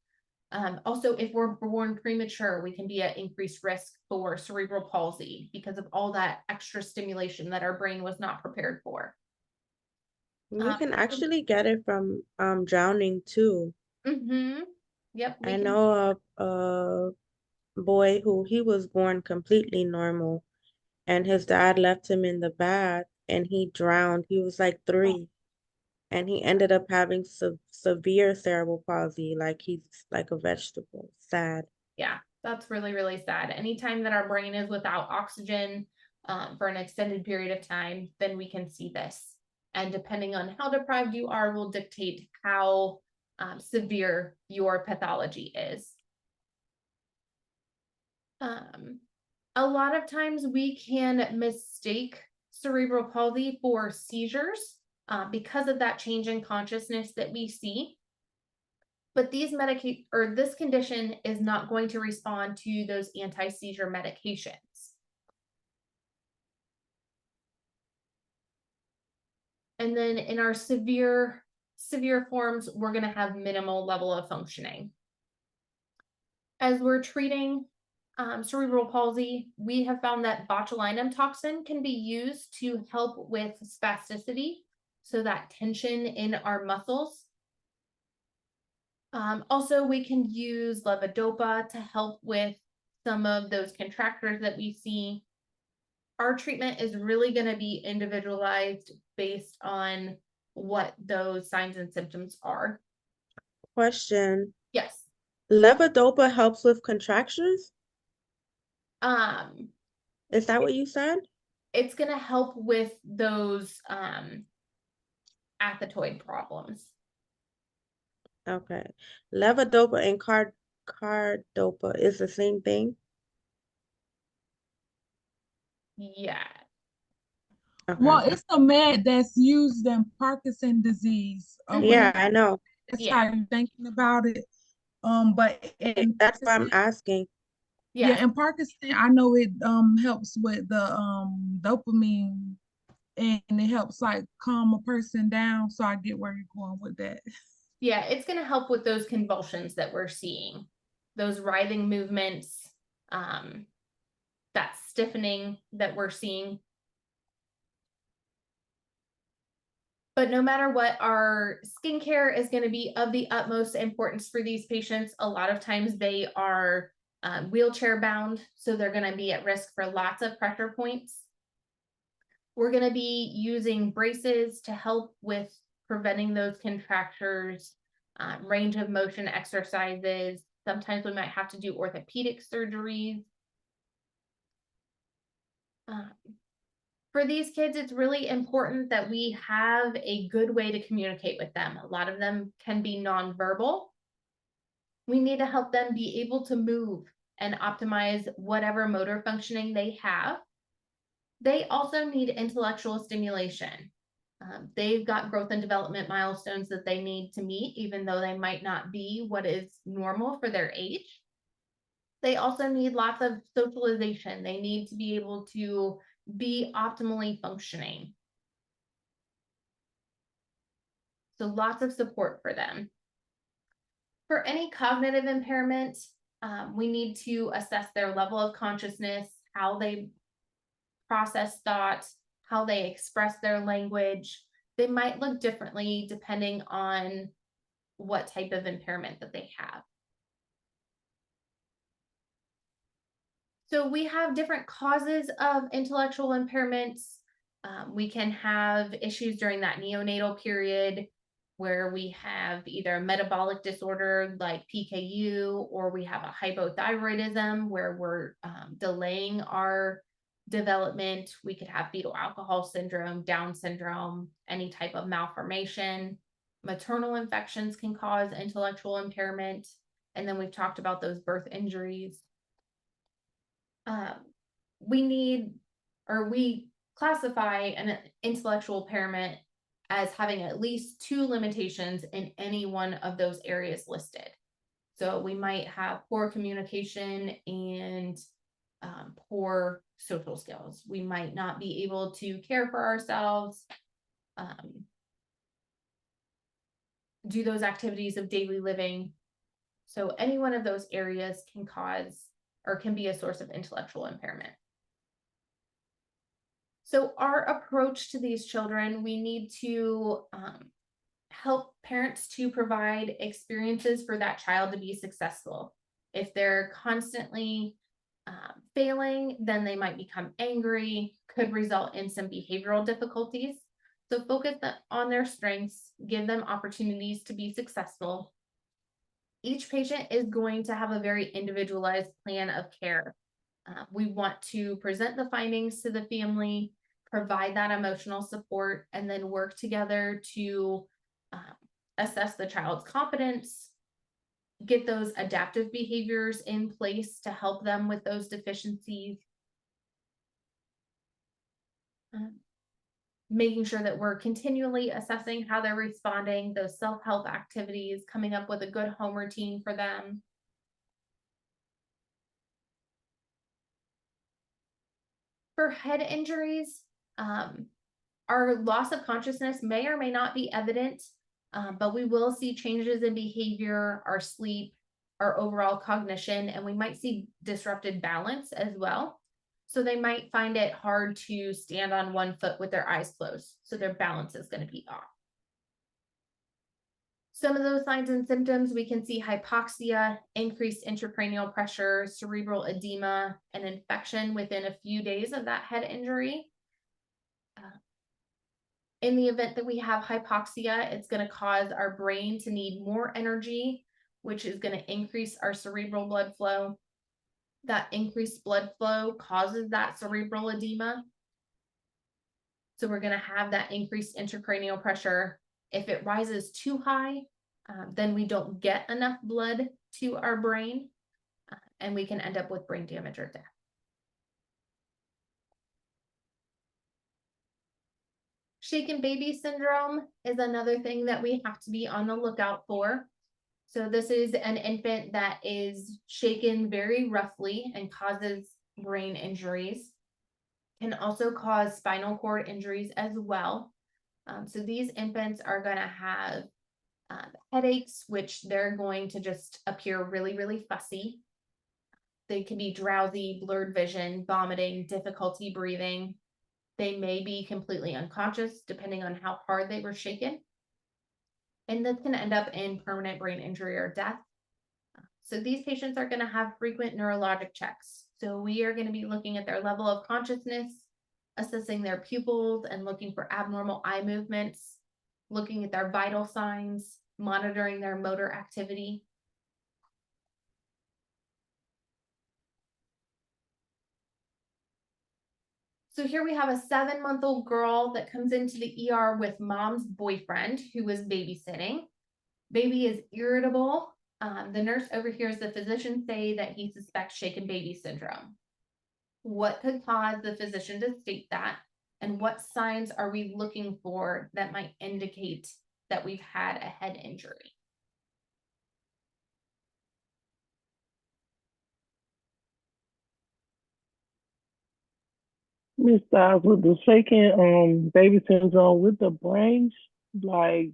A: Also, if we're born premature, we can be at increased risk for cerebral palsy because of all that extra stimulation that our brain was not prepared for.
J: You can actually get it from drowning too.
A: Yep.
J: I know a boy who he was born completely normal, and his dad left him in the bath, and he drowned. He was like 3, and he ended up having severe cerebral palsy, like he's like a vegetable. Sad.
A: Yeah, that's really, really sad. Anytime that our brain is without oxygen for an extended period of time, then we can see this. And depending on how deprived you are, will dictate how severe your pathology is. A lot of times we can mistake cerebral palsy for seizures because of that change in consciousness that we see. But this condition is not going to respond to those anti-seizure medications. And then in our severe forms, we're going to have minimal level of functioning. As we're treating cerebral palsy, we have found that botulinum toxin can be used to help with spasticity, so that tension in our muscles. Also, we can use levodopa to help with some of those contractures that we see. Our treatment is really going to be individualized based on what those signs and symptoms are.
J: Question.
A: Yes.
J: Levodopa helps with contractions? Is that what you said?
A: It's going to help with those athetoid problems.
J: Okay. Levodopa and cardopa is the same thing?
A: Yeah.
J: Okay.
K: Well, it's a med that's used in Parkinson disease.
J: Yeah, I know.
K: That's how you're thinking about it. But in
J: That's why I'm asking.
K: yeah, in Parkinson, I know it helps with the dopamine, and it helps like calm a person down. So I get where you're going with that.
A: Yeah, it's going to help with those convulsions that we're seeing, those writhing movements, that stiffening that we're seeing. But no matter what, our skincare is going to be of the utmost importance for these patients. A lot of times they are wheelchair bound, so they're going to be at risk for lots of pressure points. We're going to be using braces to help with preventing those contractures, range of motion exercises. Sometimes we might have to do orthopedic surgeries. For these kids, it's really important that we have a good way to communicate with them. A lot of them can be nonverbal. We need to help them be able to move and optimize whatever motor functioning they have. They also need intellectual stimulation. They've got growth and development milestones that they need to meet, even though they might not be what is normal for their age. They also need lots of socialization. They need to be able to be optimally functioning. So lots of support for them. For any cognitive impairment, we need to assess their level of consciousness, how they process thought, how they express their language. They might look differently depending on what type of impairment that they have. So we have different causes of intellectual impairments. We can have issues during that neonatal period where we have either a metabolic disorder like PKU, or we have a hypothyroidism where we're delaying our development. We could have fetal alcohol syndrome, Down syndrome, any type of malformation. Maternal infections can cause intellectual impairment. And then we've talked about those birth injuries. We classify an intellectual impairment as having at least 2 limitations in any one of those areas listed. So we might have poor communication and poor social skills. We might not be able to care for ourselves, do those activities of daily living. So any one of those areas can cause or can be a source of intellectual impairment. So our approach to these children, we need to help parents to provide experiences for that child to be successful. If they're constantly failing, then they might become angry, could result in some behavioral difficulties. So focus on their strengths, give them opportunities to be successful. Each patient is going to have a very individualized plan of care. We want to present the findings to the family, provide that emotional support, and then work together to assess the child's competence, get those adaptive behaviors in place to help them with those deficiencies, making sure that we're continually assessing how they're responding, those self-help activities, coming up with a good home routine for them. For head injuries, our loss of consciousness may or may not be evident, but we will see changes in behavior, our sleep, our overall cognition, and we might see disrupted balance as well. So they might find it hard to stand on one foot with their eyes closed. So their balance is going to be off. Some of those signs and symptoms, we can see hypoxia, increased intracranial pressure, cerebral edema, and infection within a few days of that head injury. In the event that we have hypoxia, it's going to cause our brain to need more energy, which is going to increase our cerebral blood flow. That increased blood flow causes that cerebral edema. So we're going to have that increased intracranial pressure. If it rises too high, then we don't get enough blood to our brain, and we can end up with brain damage or death. Shaken baby syndrome is another thing that we have to be on the lookout for. So this is an infant that is shaken very roughly and causes brain injuries. Can also cause spinal cord injuries as well. So these infants are going to have headaches, which they're going to just appear really, really fussy. They can be drowsy, blurred vision, vomiting, difficulty breathing. They may be completely unconscious depending on how hard they were shaken. And this can end up in permanent brain injury or death. So these patients are going to have frequent neurologic checks. So we are going to be looking at their level of consciousness, assessing their pupils and looking for abnormal eye movements, looking at their vital signs, monitoring their motor activity. So here we have a 7-month-old girl that comes into the ER with mom's boyfriend who was babysitting. Baby is irritable. The nurse overhears the physician say that he suspects shaken baby syndrome. What could cause the physician to state that? And what signs are we looking for that might indicate that we've had a head injury?
I: Miss Styles, with the shaking baby syndrome, with the brain like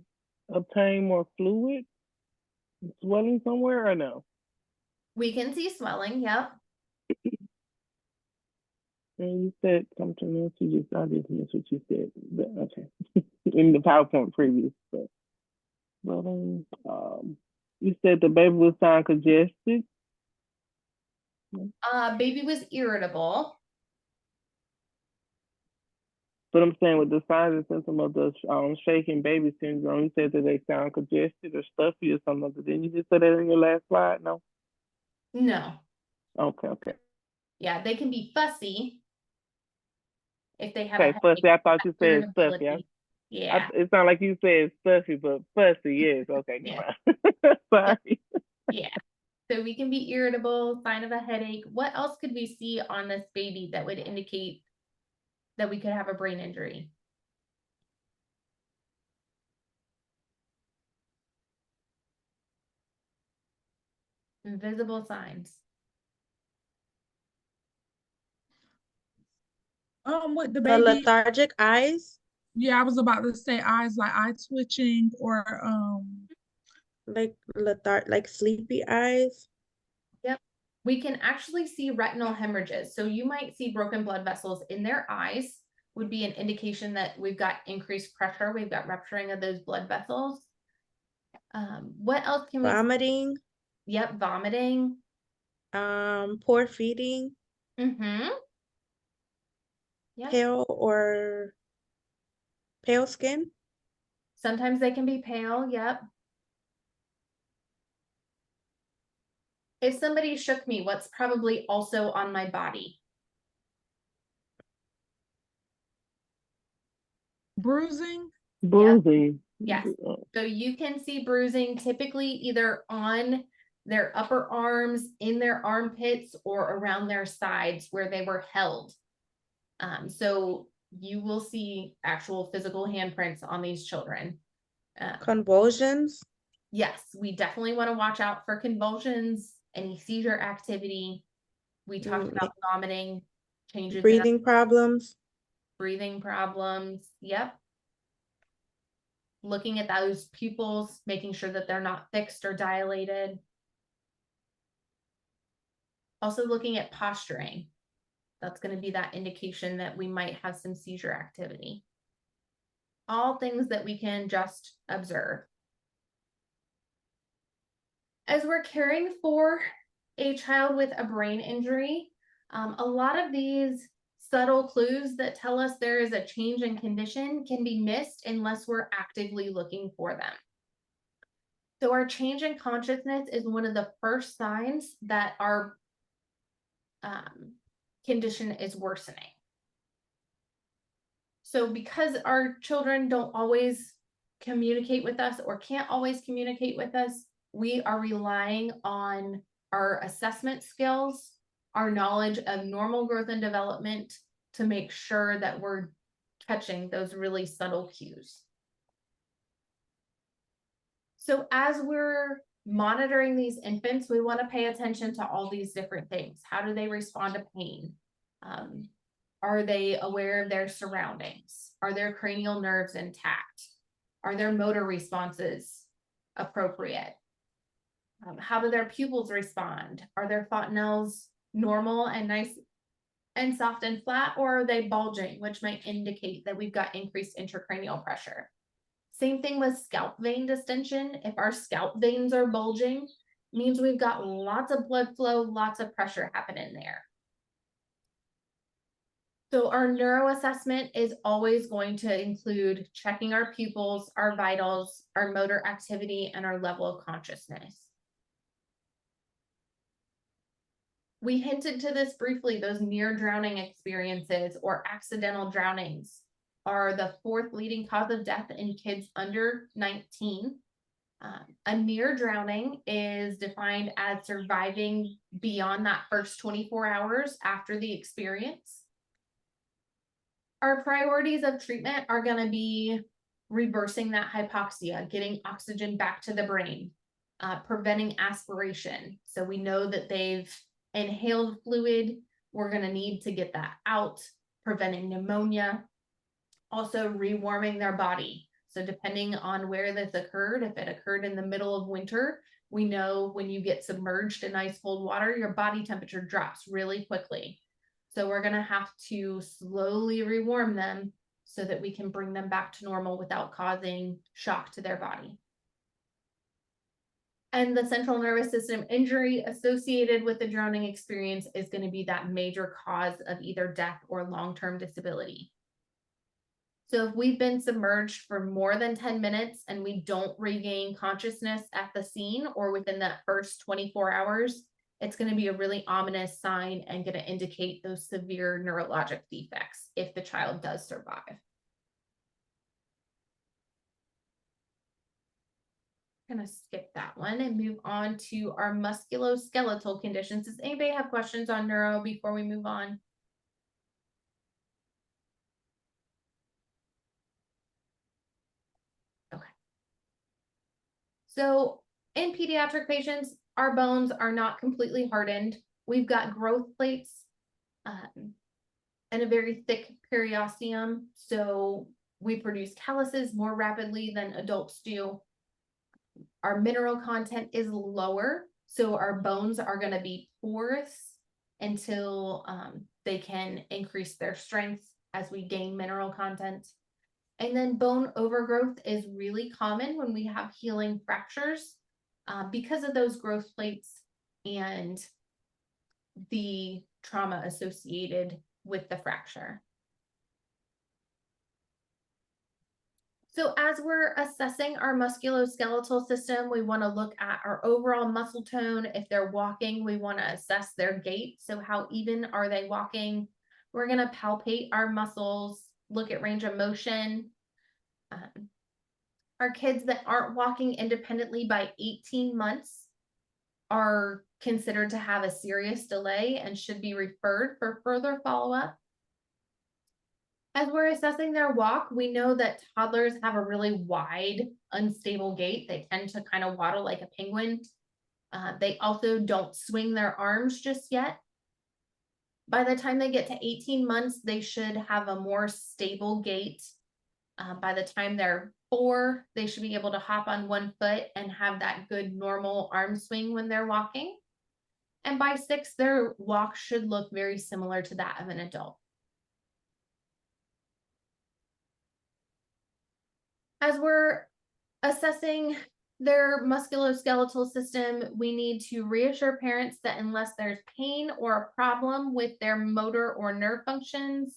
I: obtain more fluid, swelling somewhere or no?
A: We can see swelling, yep.
I: And you said something else. I just missed what you said. But okay, in the PowerPoint previous, but you said the baby was sound congested.
A: Baby was irritable.
I: But I'm saying with the signs and symptoms of the shaking baby syndrome, you said that they sound congested or stuffy or something. Didn't you just say that in your last slide? No.
A: No,
I: Okay.
A: yeah, they can be fussy if they have
I: Okay,
A: a
I: fussy.
A: headache,
I: I thought you said stuffy.
A: irritability. Yeah,
I: It sounded like you said stuffy, but fussy. Yes. Okay.
A: Yeah.
I: Sorry.
A: yeah. So we can be irritable, sign of a headache. What else could we see on this baby that would indicate that we could have a brain injury? Invisible signs.
K: With the
J: The
K: baby,
J: lethargic eyes,
K: yeah, I was about to say eyes, like eye twitching or
J: like sleepy eyes.
A: Yep. We can actually see retinal hemorrhages. So you might see broken blood vessels in their eyes, would be an indication that we've got increased pressure. We've got rupturing of those blood vessels. What else can we see?
J: Vomiting,
A: Yep, vomiting.
J: poor feeding,
A: Mm-hmm. Yep.
J: pale skin.
A: Sometimes they can be pale. Yep. If somebody shook me, what's probably also on my body?
K: bruising.
I: Bruising.
A: Yes. So you can see bruising typically either on their upper arms, in their armpits, or around their sides where they were held. So you will see actual physical handprints on these children.
J: Convulsions.
A: Yes, we definitely want to watch out for convulsions, any seizure activity. We talked about vomiting, changes in
J: Breathing problems.
A: breathing problems. Yep. Looking at those pupils, making sure that they're not fixed or dilated. Also looking at posturing. That's going to be that indication that we might have some seizure activity. All things that we can just observe. As we're caring for a child with a brain injury, a lot of these subtle clues that tell us there is a change in condition can be missed unless we're actively looking for them. So our change in consciousness is one of the first signs that our condition is worsening. So because our children don't always communicate with us or can't always communicate with us, we are relying on our assessment skills, our knowledge of normal growth and development to make sure that we're catching those really subtle cues. So as we're monitoring these infants, we want to pay attention to all these different things. How do they respond to pain? Are they aware of their surroundings? Are their cranial nerves intact? Are their motor responses appropriate? How do their pupils respond? Are their fontanelles normal and nice and soft and flat, or are they bulging, which might indicate that we've got increased intracranial pressure? Same thing with scalp vein distension. If our scalp veins are bulging, means we've got lots of blood flow, lots of pressure happening there. So our neuro assessment is always going to include checking our pupils, our vitals, our motor activity, and our level of consciousness. We hinted to this briefly, those near drowning experiences or accidental drownings are the fourth leading cause of death in kids under 19. A near drowning is defined as surviving beyond that first 24 hours after the experience. Our priorities of treatment are going to be reversing that hypoxia, getting oxygen back to the brain, preventing aspiration. So we know that they've inhaled fluid. We're going to need to get that out, preventing pneumonia, also rewarming their body. So depending on where this occurred, if it occurred in the middle of winter, we know when you get submerged in ice cold water, your body temperature drops really quickly. So we're going to have to slowly rewarm them so that we can bring them back to normal without causing shock to their body. And the central nervous system injury associated with the drowning experience is going to be that major cause of either death or long-term disability. So if we've been submerged for more than 10 minutes and we don't regain consciousness at the scene or within that first 24 hours, it's going to be a really ominous sign and going to indicate those severe neurologic defects if the child does survive. I'm going to skip that one and move on to our musculoskeletal conditions. Does anybody have questions on neuro before we move on? Okay. So in pediatric patients, our bones are not completely hardened. We've got growth plates and a very thick periosteum. So we produce calluses more rapidly than adults do. Our mineral content is lower, so our bones are going to be porous until they can increase their strength as we gain mineral content. And then bone overgrowth is really common when we have healing fractures because of those growth plates and the trauma associated with the fracture. So as we're assessing our musculoskeletal system, we want to look at our overall muscle tone. If they're walking, we want to assess their gait. So how even are they walking? We're going to palpate our muscles, look at range of motion. Our kids that aren't walking independently by 18 months are considered to have a serious delay and should be referred for further follow-up. As we're assessing their walk, we know that toddlers have a really wide, unstable gait. They tend to kind of waddle like a penguin. They also don't swing their arms just yet. By the time they get to 18 months, they should have a more stable gait. By the time they're 4, they should be able to hop on one foot and have that good normal arm swing when they're walking. And by 6, their walk should look very similar to that of an adult. As we're assessing their musculoskeletal system, we need to reassure parents that unless there's pain or a problem with their motor or nerve functions,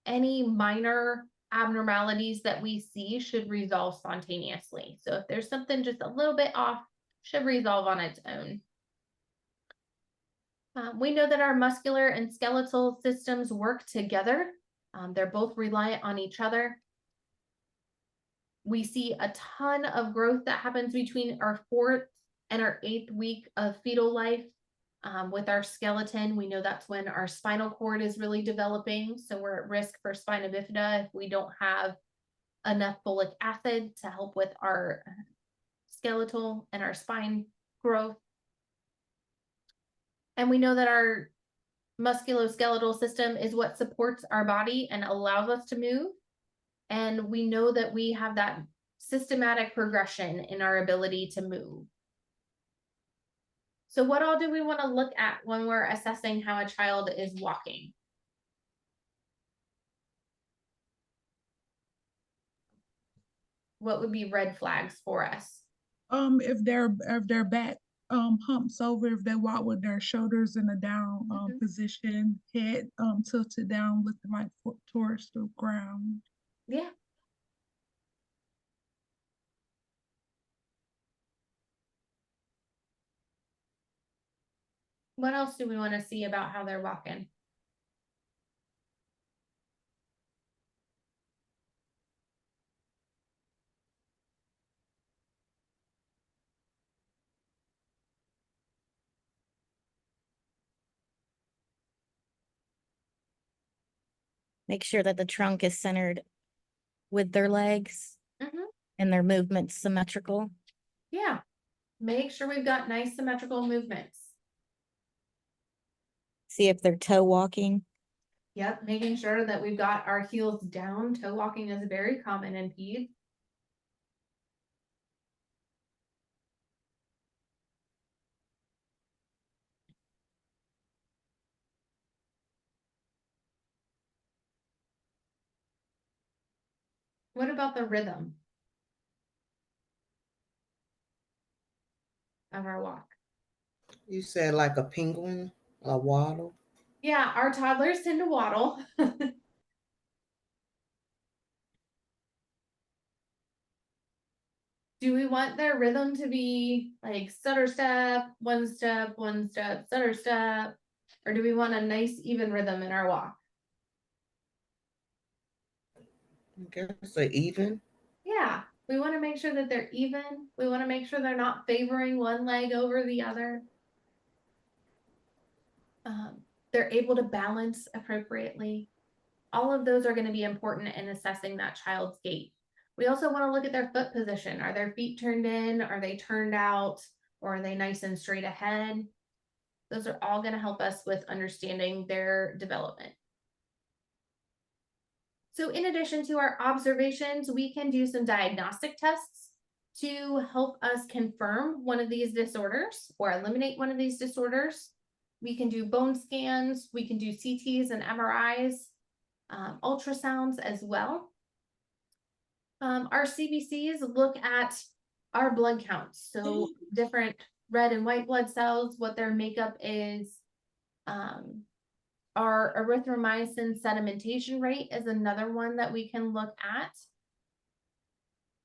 A: any minor abnormalities that we see should resolve spontaneously. So if there's something just a little bit off, should resolve on its own. We know that our muscular and skeletal systems work together. They're both reliant on each other. We see a ton of growth that happens between our 4th and our 8th week of fetal life. With our skeleton, we know that's when our spinal cord is really developing. So we're at risk for spina bifida if we don't have enough folic acid to help with our skeletal and our spine growth. And we know that our musculoskeletal system is what supports our body and allows us to move. And we know that we have that systematic progression in our ability to move. So what all do we want to look at when we're assessing how a child is walking? What would be red flags for us?
K: If their back humps over, if they walk with their shoulders in a down position, head tilted down, looking like towards the ground.
A: Yeah. What else do we want to see about how they're walking?
H: Make sure that the trunk is centered with their legs and their movements symmetrical.
A: Yeah. Make sure we've got nice symmetrical movements.
H: See if they're toe walking.
A: Yep, making sure that we've got our heels down. Toe walking is very common in peds. What about the rhythm of our walk?
F: You said like a penguin, a waddle?
A: Yeah, our toddlers tend to waddle. Do we want their rhythm to be like stutter step, one step, stutter step? Or do we want a nice even rhythm in our walk?
F: I guess say even.
A: Yeah, we want to make sure that they're even. We want to make sure they're not favoring one leg over the other. They're able to balance appropriately. All of those are going to be important in assessing that child's gait. We also want to look at their foot position. Are their feet turned in? Are they turned out? Or are they nice and straight ahead? Those are all going to help us with understanding their development. So in addition to our observations, we can do some diagnostic tests to help us confirm one of these disorders or eliminate one of these disorders. We can do bone scans, we can do CTs and MRIs, ultrasounds as well. Our CBCs look at our blood counts, so different red and white blood cells, what their makeup is. Our erythromycin sedimentation rate is another one that we can look at.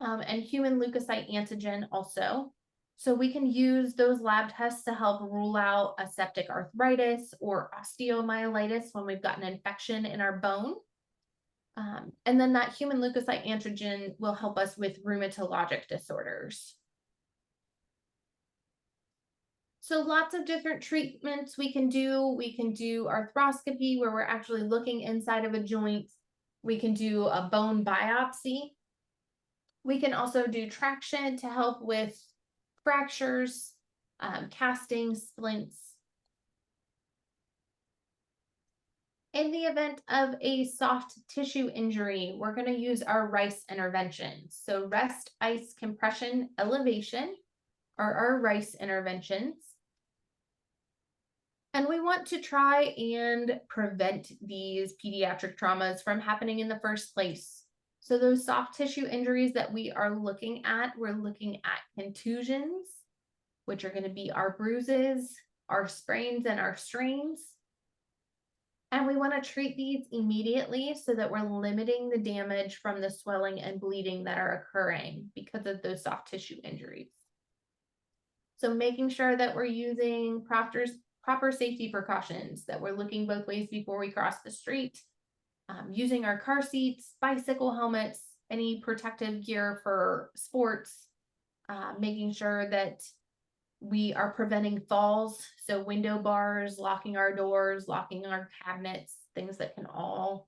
A: And human leukocyte antigen also. So we can use those lab tests to help rule out a septic arthritis or osteomyelitis when we've got an infection in our bone. And then that human leukocyte antigen will help us with rheumatologic disorders. So lots of different treatments we can do. We can do arthroscopy where we're actually looking inside of a joint. We can do a bone biopsy. We can also do traction to help with fractures, castings, splints. In the event of a soft tissue injury, we're going to use our RICE interventions. So rest, ice, compression, elevation are our RICE interventions. And we want to try and prevent these pediatric traumas from happening in the first place. So those soft tissue injuries that we are looking at, we're looking at contusions, which are going to be our bruises, our sprains, and our strains. And we want to treat these immediately so that we're limiting the damage from the swelling and bleeding that are occurring because of those soft tissue injuries. So making sure that we're using proper safety precautions, that we're looking both ways before we cross the street, using our car seats, bicycle helmets, any protective gear for sports, making sure that we are preventing falls, so window bars, locking our doors, locking our cabinets, things that can all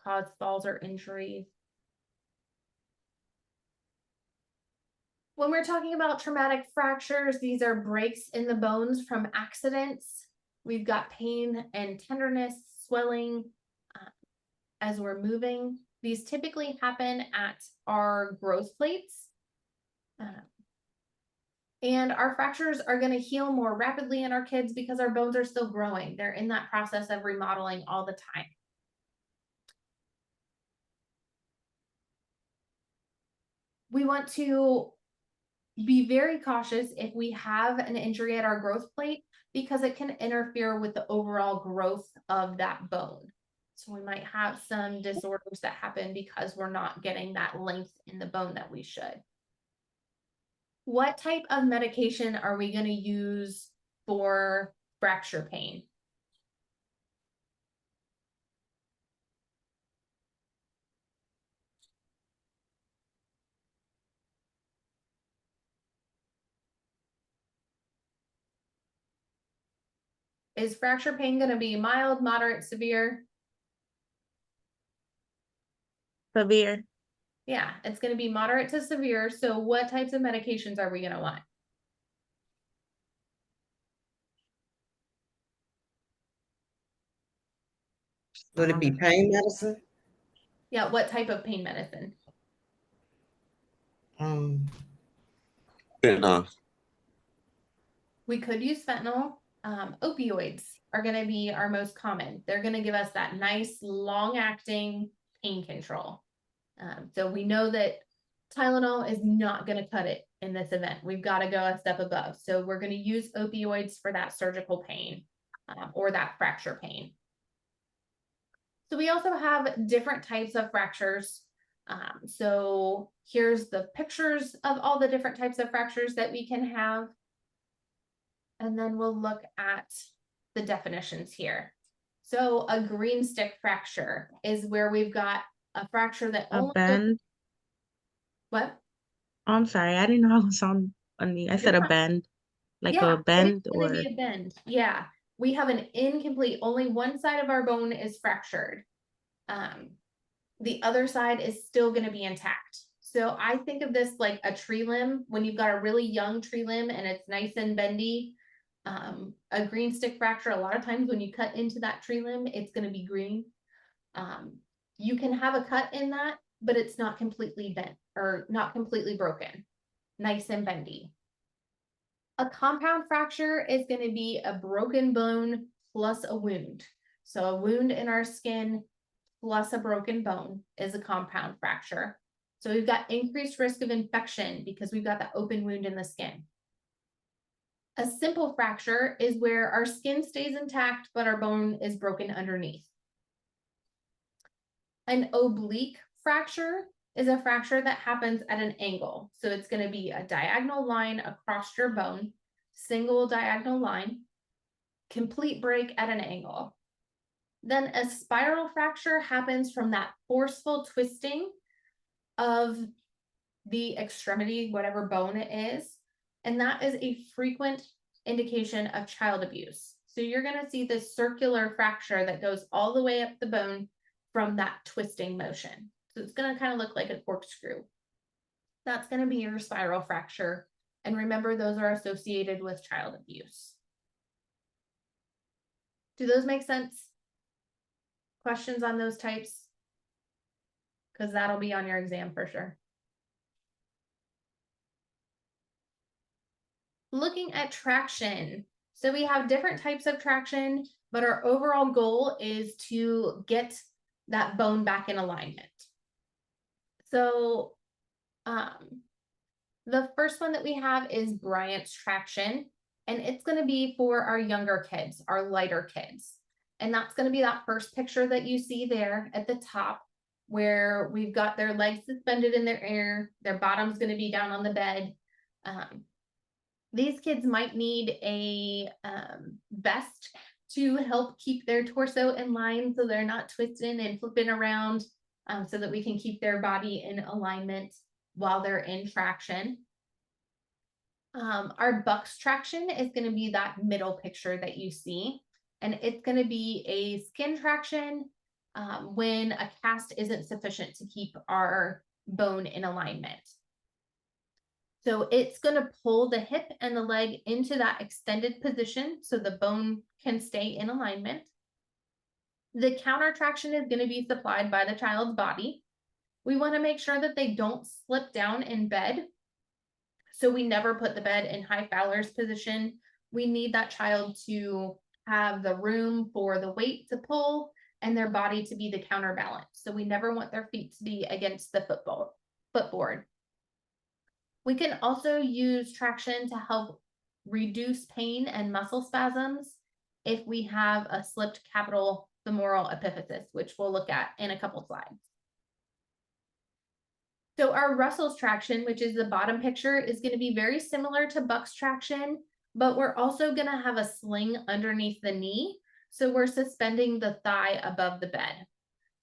A: cause falls or injuries. When we're talking about traumatic fractures, these are breaks in the bones from accidents. We've got pain and tenderness, swelling as we're moving. These typically happen at our growth plates. And our fractures are going to heal more rapidly in our kids because our bones are still growing. They're in that process of remodeling all the time. We want to be very cautious if we have an injury at our growth plate because it can interfere with the overall growth of that bone. So we might have some disorders that happen because we're not getting that length in the bone that we should. What type of medication are we going to use for fracture pain? Is fracture pain going to be mild, moderate, severe?
J: Severe.
A: Yeah, it's going to be moderate to severe. So what types of medications are we going to want?
F: Would it be pain medicine?
A: Yeah, what type of pain medicine?
E: Fentanyl.
A: We could use fentanyl. Opioids are going to be our most common. They're going to give us that nice long-acting pain control. So we know that Tylenol is not going to cut it in this event. We've got to go a step above. So we're going to use opioids for that surgical pain or that fracture pain. So we also have different types of fractures. So here's the pictures of all the different types of fractures that we can have. And then we'll look at the definitions here. So a green stick fracture is where we've got a fracture that
J: A
A: only
J: bend.
A: what?
J: Oh, I'm sorry, I didn't know I was on the. I said a
A: fine.
J: bend, like
A: Yeah,
J: a
A: it is
J: bend
A: gonna
J: or.
A: be a bend. Yeah, we have an incomplete, only one side of our bone is fractured. The other side is still gonna be intact. So I think of this like a tree limb, when you've got a really young tree limb and it's nice and bendy. A green stick fracture, a lot of times when you cut into that tree limb, it's gonna be green. You can have a cut in that, but it's not completely bent or not completely broken, nice and bendy. A compound fracture is going to be a broken bone plus a wound. So a wound in our skin plus a broken bone is a compound fracture. So we've got increased risk of infection because we've got that open wound in the skin. A simple fracture is where our skin stays intact, but our bone is broken underneath. An oblique fracture is a fracture that happens at an angle. So it's going to be a diagonal line across your bone, single diagonal line, complete break at an angle. Then a spiral fracture happens from that forceful twisting of the extremity, whatever bone it is. And that is a frequent indication of child abuse. So you're going to see this circular fracture that goes all the way up the bone from that twisting motion. So it's going to kind of look like a corkscrew. That's going to be your spiral fracture. And remember, those are associated with child abuse. Do those make sense? Questions on those types? Because that'll be on your exam for sure. Looking at traction. So we have different types of traction, but our overall goal is to get that bone back in alignment. So the first one that we have is Bryant's traction, and it's going to be for our younger kids, our lighter kids. And that's going to be that first picture that you see there at the top, where we've got their legs suspended in their air, their bottom's going to be down on the bed. These kids might need a vest to help keep their torso in line so they're not twisting and flipping around, so that we can keep their body in alignment while they're in traction. Our Bucks traction is going to be that middle picture that you see, and it's going to be a skin traction when a cast isn't sufficient to keep our bone in alignment. So it's going to pull the hip and the leg into that extended position so the bone can stay in alignment. The counter traction is going to be supplied by the child's body. We want to make sure that they don't slip down in bed. So we never put the bed in high Fowler's position. We need that child to have the room for the weight to pull and their body to be the counterbalance. So we never want their feet to be against the footboard. We can also use traction to help reduce pain and muscle spasms if we have a slipped capital femoral epiphysis, which we'll look at in a couple slides. So our Russell's traction, which is the bottom picture, is going to be very similar to Buck's traction, but we're also going to have a sling underneath the knee. So we're suspending the thigh above the bed.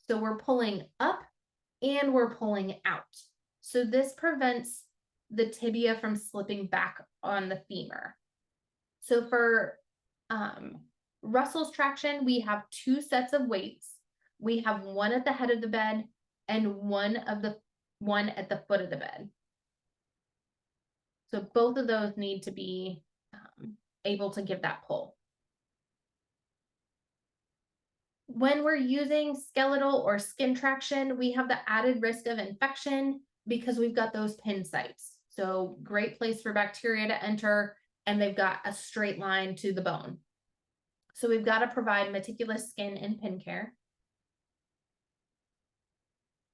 A: So we're pulling up and we're pulling out. So this prevents the tibia from slipping back on the femur. So for Russell's traction, we have two sets of weights. We have one at the head of the bed and one at the foot of the bed. So both of those need to be able to give that pull. When we're using skeletal or skin traction, we have the added risk of infection because we've got those pin sites. So great place for bacteria to enter, and they've got a straight line to the bone. So we've got to provide meticulous skin and pin care.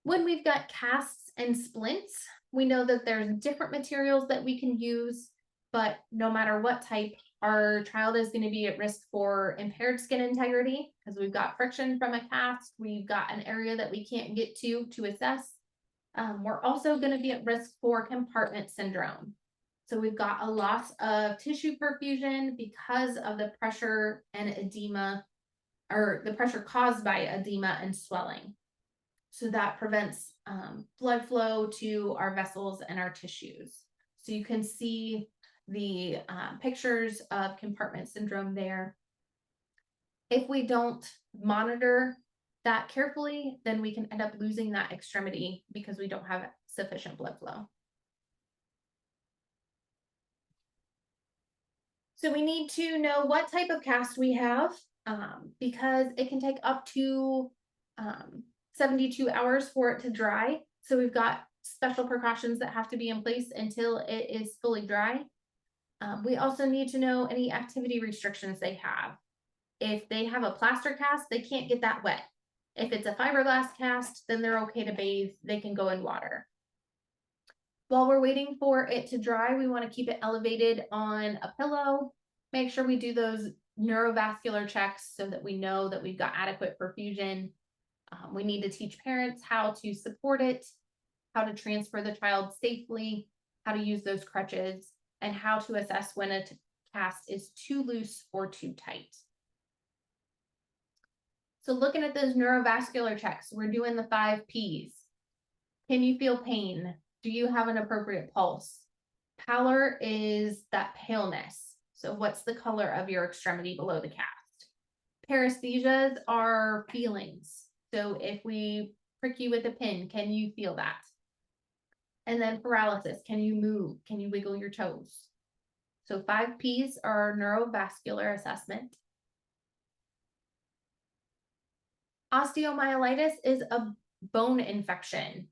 A: When we've got casts and splints, we know that there's different materials that we can use, but no matter what type, our child is going to be at risk for impaired skin integrity because we've got friction from a cast, we've got an area that we can't get to assess, We're also going to be at risk for compartment syndrome. So we've got a loss of tissue perfusion because of the pressure and edema, or the pressure caused by edema and swelling. So that prevents blood flow to our vessels and our tissues. So you can see the pictures of compartment syndrome there. If we don't monitor that carefully, then we can end up losing that extremity because we don't have sufficient blood flow. So we need to know what type of cast we have, because it can take up to 72 hours for it to dry. So we've got special precautions that have to be in place until it is fully dry. We also need to know any activity restrictions they have. If they have a plaster cast, they can't get that wet. If it's a fiberglass cast, then they're okay to bathe. They can go in water. While we're waiting for it to dry, we want to keep it elevated on a pillow. Make sure we do those neurovascular checks so that we know that we've got adequate perfusion. We need to teach parents how to support it, how to transfer the child safely, how to use those crutches, and how to assess when a cast is too loose or too tight. So looking at those neurovascular checks, we're doing the 5 Ps. Can you feel pain? Do you have an appropriate pulse? Pallor is that paleness. So what's the color of your extremity below the cast? Paresthesias are feelings. So if we prick you with a pin, can you feel that? And then paralysis, can you move? Can you wiggle your toes? So 5 Ps are neurovascular assessment. Osteomyelitis is a bone infection.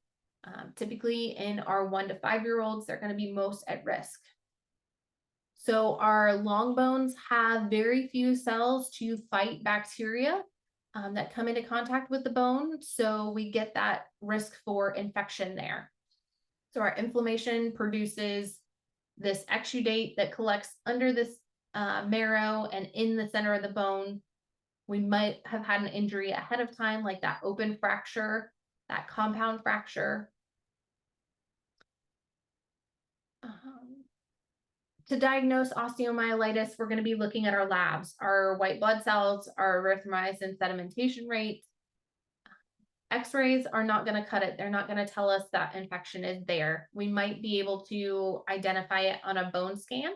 A: Typically in our 1 to 5-year-olds, they're going to be most at risk. So our long bones have very few cells to fight bacteria that come into contact with the bone. So we get that risk for infection there. So our inflammation produces this exudate that collects under this marrow and in the center of the bone. We might have had an injury ahead of time, like that open fracture, that compound fracture. To diagnose osteomyelitis, we're going to be looking at our labs, our white blood cells, our erythromycin sedimentation rate. X-rays are not going to cut it. They're not going to tell us that infection is there. We might be able to identify it on a bone scan.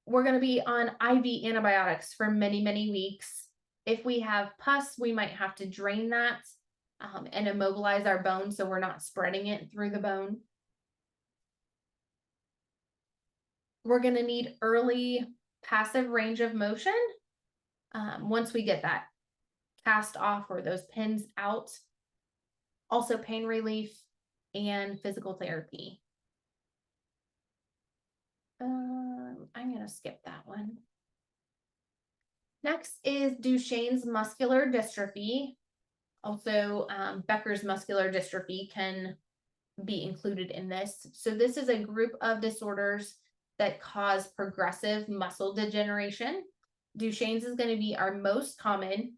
A: We're going to be on IV antibiotics for many, many weeks. If we have pus, we might have to drain that and immobilize our bone so we're not spreading it through the bone. We're going to need early passive range of motion once we get that cast off or those pins out. Also pain relief and physical therapy. I'm going to skip that one. Next is Duchenne's muscular dystrophy. Also, Becker's muscular dystrophy can be included in this. So this is a group of disorders that cause progressive muscle degeneration. Duchenne's is going to be our most common.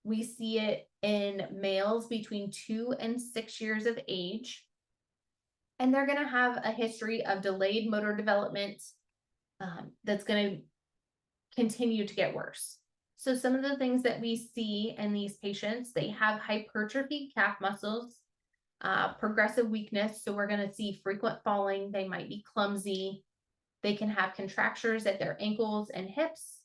A: We see it in males between 2 and 6 years of age. And they're going to have a history of delayed motor development that's going to continue to get worse. So some of the things that we see in these patients, they have hypertrophied calf muscles, progressive weakness. So we're going to see frequent falling. They might be clumsy. They can have contractures at their ankles and hips.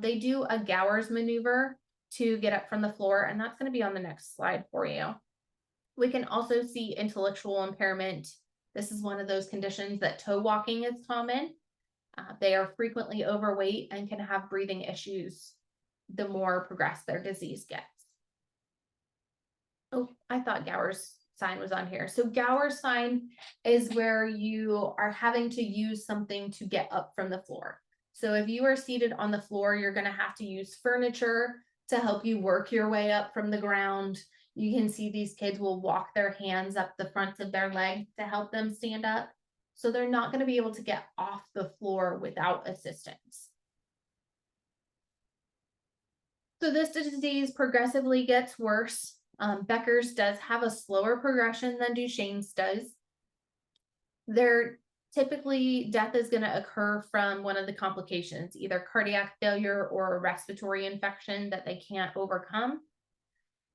A: They do a Gowers maneuver to get up from the floor, and that's going to be on the next slide for you. We can also see intellectual impairment. This is one of those conditions that toe walking is common. They are frequently overweight and can have breathing issues the more progressed their disease gets. Oh, I thought Gowers sign was on here. So Gowers sign is where you are having to use something to get up from the floor. So if you are seated on the floor, you're going to have to use furniture to help you work your way up from the ground. You can see these kids will walk their hands up the fronts of their legs to help them stand up. So they're not going to be able to get off the floor without assistance. So this disease progressively gets worse. Becker's does have a slower progression than Duchenne's does. Their typically death is going to occur from one of the complications, either cardiac failure or a respiratory infection that they can't overcome.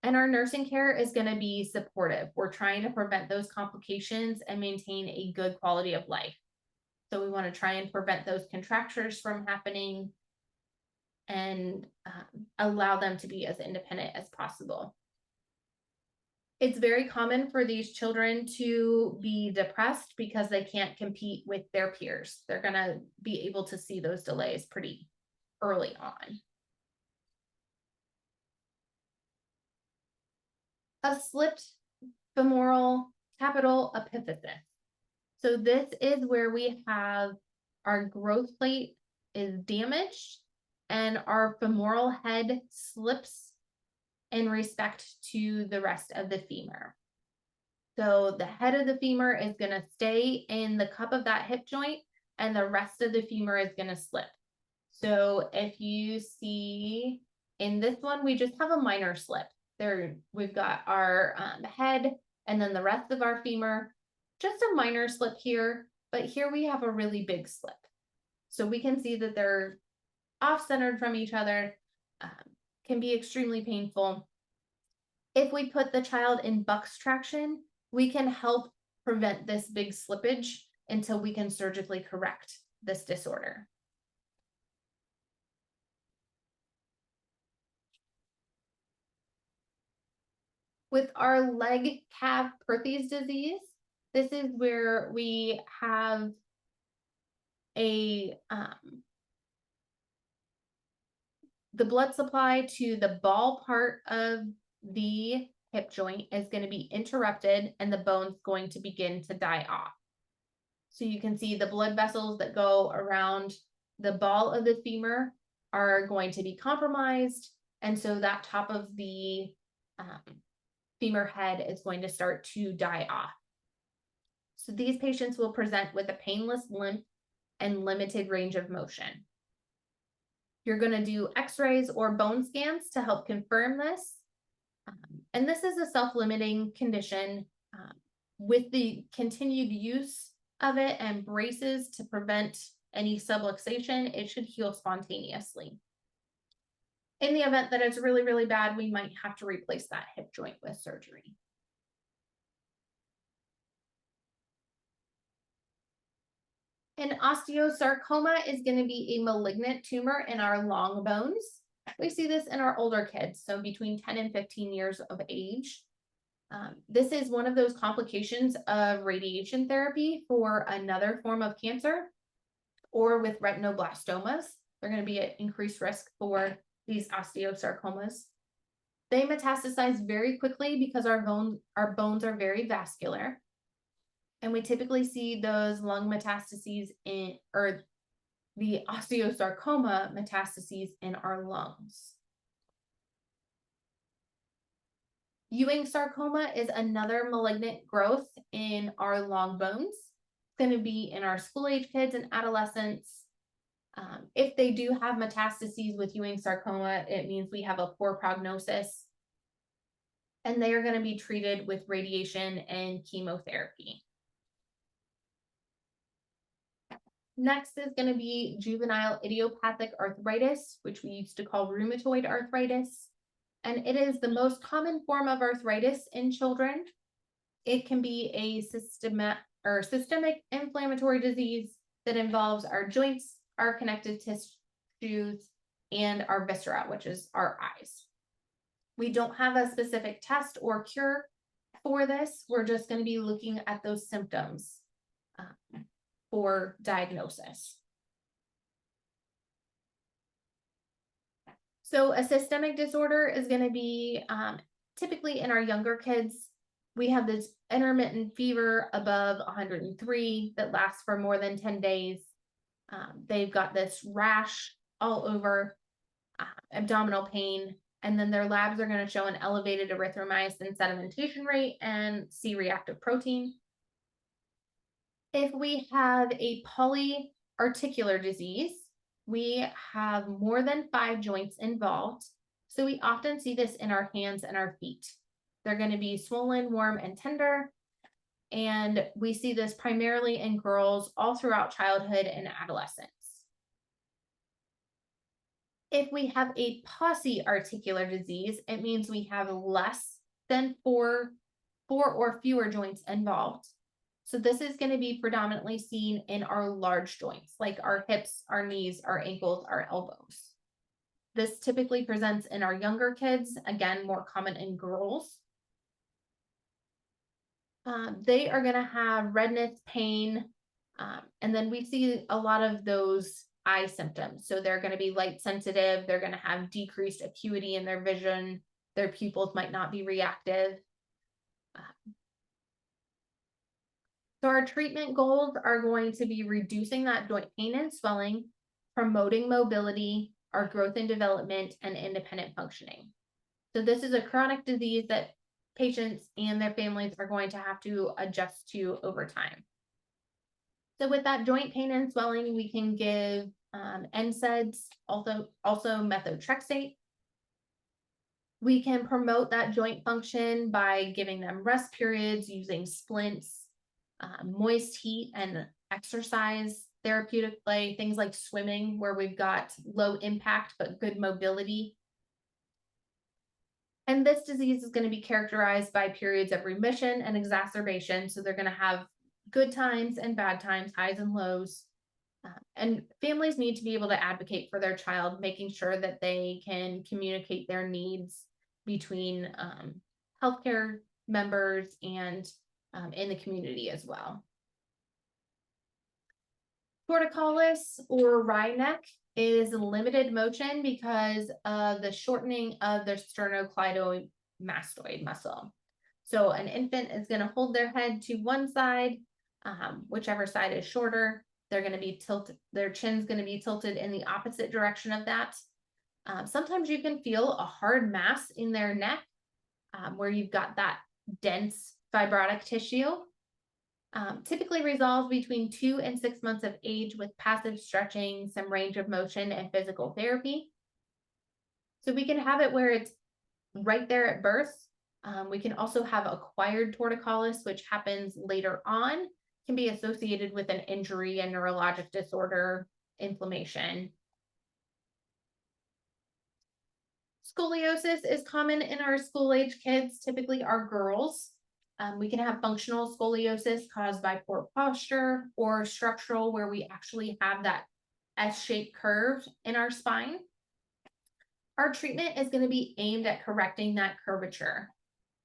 A: And our nursing care is going to be supportive. We're trying to prevent those complications and maintain a good quality of life. So we want to try and prevent those contractures from happening and allow them to be as independent as possible. It's very common for these children to be depressed because they can't compete with their peers. They're going to be able to see those delays pretty early on. A slipped femoral capital epiphysis. So this is where we have our growth plate is damaged and our femoral head slips in respect to the rest of the femur. So the head of the femur is going to stay in the cup of that hip joint and the rest of the femur is going to slip. So if you see in this one, we just have a minor slip. There we've got our head and then the rest of our femur, just a minor slip here, but here we have a really big slip. So we can see that they're off-centered from each other, can be extremely painful. If we put the child in Buck's traction, we can help prevent this big slippage until we can surgically correct this disorder. With our leg calf Perthes disease, this is where we have a the blood supply to the ball part of the hip joint is going to be interrupted and the bone's going to begin to die off. So you can see the blood vessels that go around the ball of the femur are going to be compromised. And so that top of the femur head is going to start to die off. So these patients will present with a painless limp and limited range of motion. You're going to do x-rays or bone scans to help confirm this. And this is a self-limiting condition. With the continued use of it and braces to prevent any subluxation, it should heal spontaneously. In the event that it's really, really bad, we might have to replace that hip joint with surgery. An osteosarcoma is going to be a malignant tumor in our long bones. We see this in our older kids, so between 10 and 15 years of age. This is one of those complications of radiation therapy for another form of cancer, or with retinoblastomas. They're going to be at increased risk for these osteosarcomas. They metastasize very quickly because our bones are very vascular. And we typically see those lung metastases or the osteosarcoma metastases in our lungs. Ewing sarcoma is another malignant growth in our long bones. It's going to be in our school-age kids and adolescents. If they do have metastases with Ewing sarcoma, it means we have a poor prognosis. And they are going to be treated with radiation and chemotherapy. Next is going to be juvenile idiopathic arthritis, which we used to call rheumatoid arthritis. And it is the most common form of arthritis in children. It can be a systemic inflammatory disease that involves our joints, our connective tissues, and our viscera, which is our eyes. We don't have a specific test or cure for this. We're just going to be looking at those symptoms for diagnosis. So a systemic disorder is going to be typically in our younger kids. We have this intermittent fever above 103 that lasts for more than 10 days. They've got this rash all over, abdominal pain, and then their labs are going to show an elevated erythromycin sedimentation rate and C-reactive protein. If we have a polyarticular disease, we have more than 5 joints involved. So we often see this in our hands and our feet. They're going to be swollen, warm, and tender. And we see this primarily in girls all throughout childhood and adolescence. If we have a posse articular disease, it means we have less than four or fewer joints involved. So this is going to be predominantly seen in our large joints, like our hips, our knees, our ankles, our elbows. This typically presents in our younger kids, again, more common in girls. They are going to have redness, pain, and then we see a lot of those eye symptoms. So they're going to be light sensitive. They're going to have decreased acuity in their vision. Their pupils might not be reactive. So our treatment goals are going to be reducing that joint pain and swelling, promoting mobility, our growth and development, and independent functioning. So this is a chronic disease that patients and their families are going to have to adjust to over time. So with that joint pain and swelling, we can give NSAIDs, also methotrexate. We can promote that joint function by giving them rest periods, using splints, moist heat and exercise, therapeutic play, things like swimming, where we've got low impact but good mobility. And this disease is going to be characterized by periods of remission and exacerbation. So they're going to have good times and bad times, highs and lows. And families need to be able to advocate for their child, making sure that they can communicate their needs between healthcare members and in the community as well. Torticollis or wry neck is limited motion because of the shortening of the sternocleidomastoid muscle. So an infant is going to hold their head to one side, whichever side is shorter. They're going to be tilted, their chin's going to be tilted in the opposite direction of that. Sometimes you can feel a hard mass in their neck where you've got that dense fibrotic tissue. Typically resolves between 2 and 6 months of age with passive stretching, some range of motion, and physical therapy. So we can have it where it's right there at birth. We can also have acquired torticollis, which happens later on, can be associated with an injury, a neurologic disorder, inflammation. Scoliosis is common in our school-age kids, typically our girls. We can have functional scoliosis caused by poor posture, or structural, where we actually have that S-shaped curve in our spine. Our treatment is going to be aimed at correcting that curvature.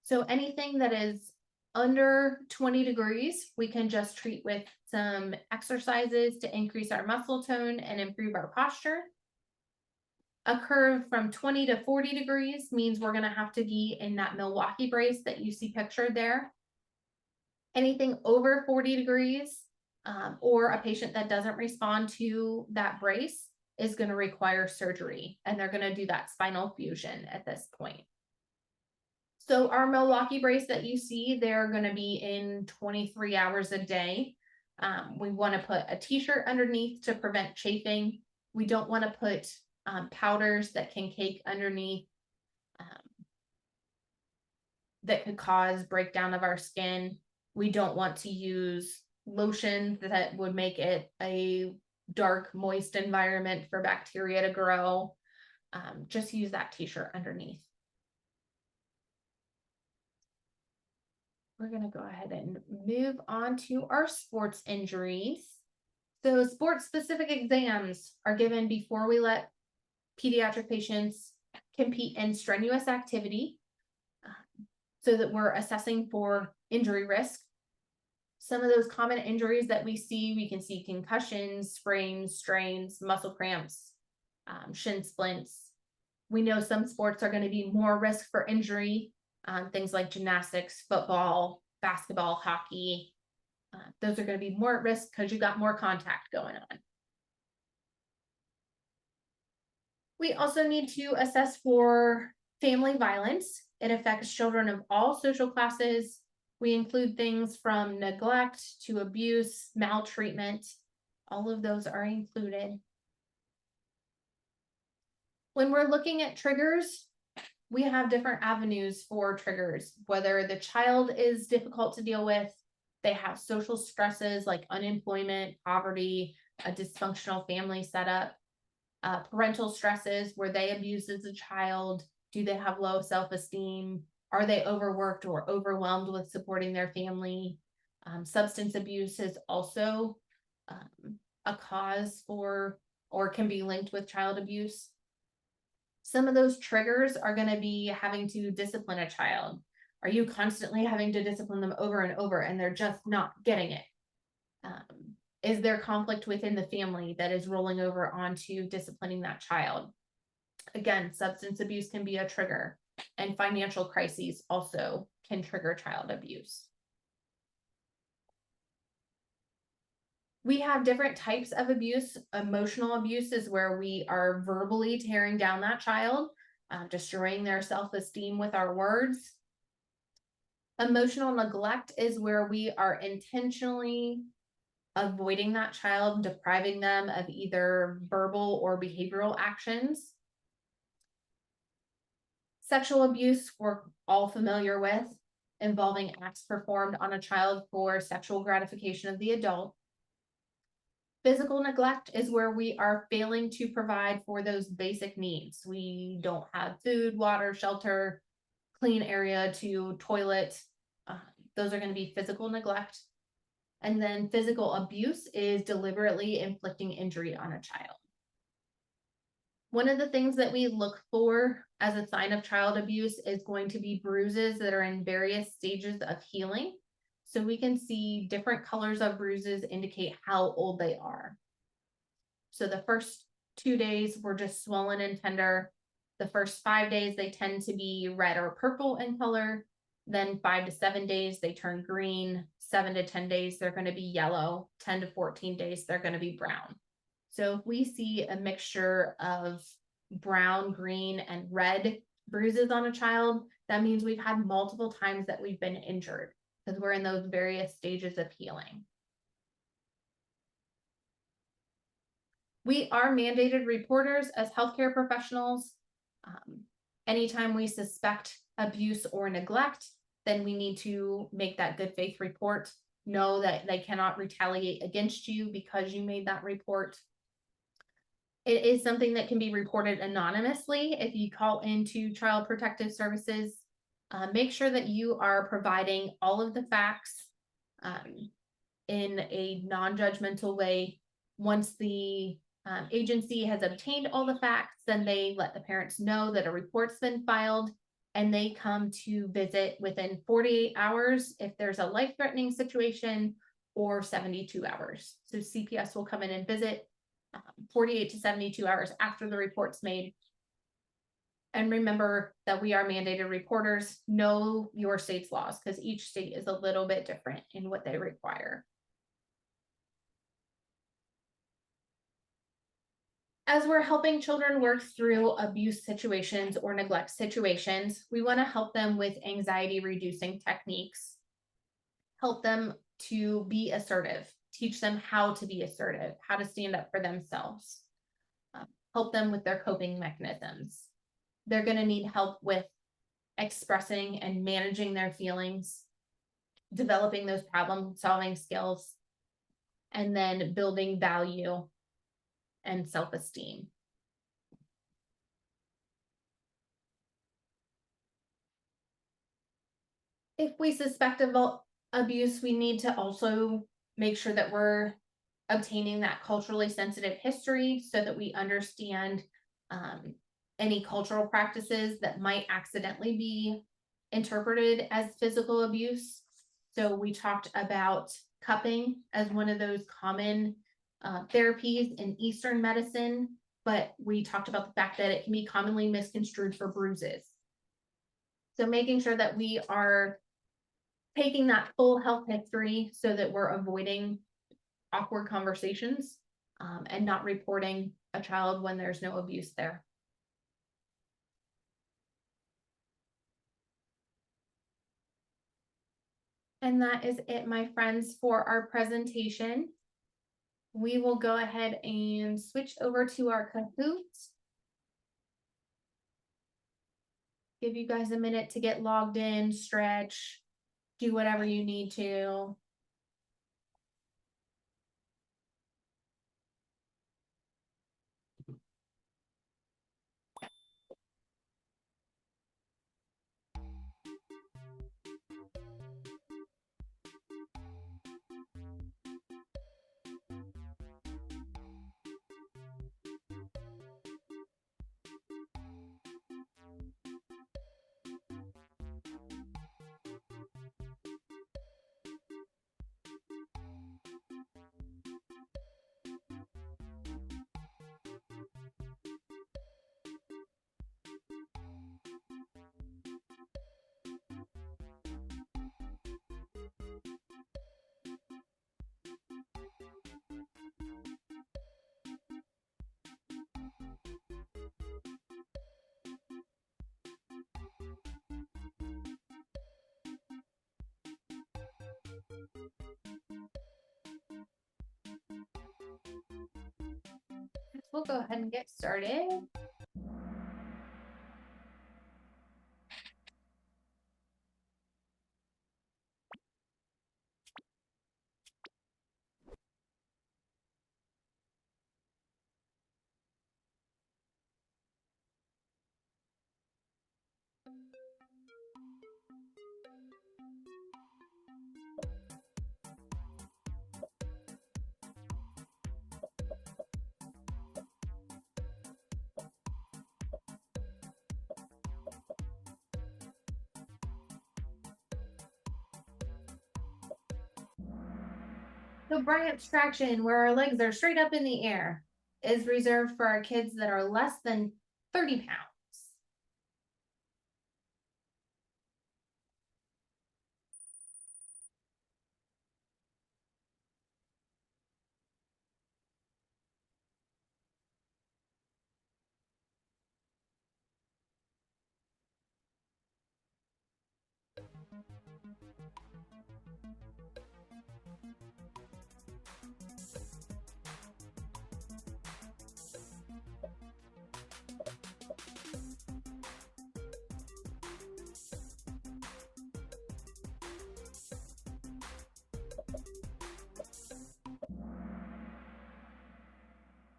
A: So anything that is under 20 degrees, we can just treat with some exercises to increase our muscle tone and improve our posture. A curve from 20 to 40 degrees means we're going to have to be in that Milwaukee brace that you see pictured there. Anything over 40 degrees or a patient that doesn't respond to that brace is going to require surgery, and they're going to do that spinal fusion at this point. So our Milwaukee brace that you see, they're going to be in 23 hours a day. We want to put a t-shirt underneath to prevent chafing. We don't want to put powders that can cake underneath that could cause breakdown of our skin. We don't want to use lotions that would make it a dark, moist environment for bacteria to grow. Just use that t-shirt underneath. We're going to go ahead and move on to our sports injuries. So sports-specific exams are given before we let pediatric patients compete in strenuous activity so that we're assessing for injury risk. Some of those common injuries that we can see concussions, sprains, strains, muscle cramps, shin splints. We know some sports are going to be more risk for injury, things like gymnastics, football, basketball, hockey. Those are going to be more at risk because you've got more contact going on. We also need to assess for family violence. It affects children of all social classes. We include things from neglect to abuse, maltreatment. All of those are included. When we're looking at triggers, we have different avenues for triggers, whether the child is difficult to deal with, they have social stresses like unemployment, poverty, a dysfunctional family setup, parental stresses where they abuse as a child, do they have low self-esteem, are they overworked or overwhelmed with supporting their family? Substance abuse is also a cause for or can be linked with child abuse. Some of those triggers are going to be having to discipline a child. Are you constantly having to discipline them over and over and they're just not getting it? Is there conflict within the family that is rolling over onto disciplining that child? Again, substance abuse can be a trigger, and financial crises also can trigger child abuse. We have different types of abuse. Emotional abuse is where we are verbally tearing down that child, destroying their self-esteem with our words. Emotional neglect is where we are intentionally avoiding that child, depriving them of either verbal or behavioral actions. Sexual abuse, we're all familiar with, involving acts performed on a child for sexual gratification of the adult. Physical neglect is where we are failing to provide for those basic needs. We don't have food, water, shelter, clean area to toilet. Those are going to be physical neglect. And then physical abuse is deliberately inflicting injury on a child. One of the things that we look for as a sign of child abuse is going to be bruises that are in various stages of healing. So we can see different colors of bruises indicate how old they are. So the first 2 days were just swollen and tender. The first 5 days, they tend to be red or purple in color. Then 5 to 7 days, they turn green. 7 to 10 days, they're going to be yellow. 10 to 14 days, they're going to be brown. So if we see a mixture of brown, green, and red bruises on a child, that means we've had multiple times that we've been injured because we're in those various stages of healing. We are mandated reporters as healthcare professionals. Anytime we suspect abuse or neglect, then we need to make that good faith report. Know that they cannot retaliate against you because you made that report. It is something that can be reported anonymously. If you call into Child Protective Services, make sure that you are providing all of the facts in a non-judgmental way. Once the agency has obtained all the facts, then they let the parents know that a report's been filed and they come to visit within 48 hours if there's a life-threatening situation, or 72 hours. So CPS will come in and visit 48 to 72 hours after the report's made. And remember that we are mandated reporters. Know your state's laws because each state is a little bit different in what they require. As we're helping children work through abuse situations or neglect situations, we want to help them with anxiety reducing techniques, help them to be assertive, teach them how to be assertive, how to stand up for themselves, help them with their coping mechanisms. They're going to need help with expressing and managing their feelings, developing those problem solving skills, and then building value and self-esteem. If we suspect of abuse, we need to also make sure that we're obtaining that culturally sensitive history so that we understand any cultural practices that might accidentally be interpreted as physical abuse. So we talked about cupping as one of those common therapies in Eastern medicine, but we talked about the fact that it can be commonly misconstrued for bruises. So making sure that we are taking that full health history so that we're avoiding awkward conversations and not reporting a child when there's no abuse there. And that is it, my friends, for our presentation. We will go ahead and switch over to our Kahoot. give you guys a minute to get logged in, stretch, do whatever you need to. We'll go ahead and get started. So branch traction, where our legs are straight up in the air, is reserved for our kids that are less than 30 pounds.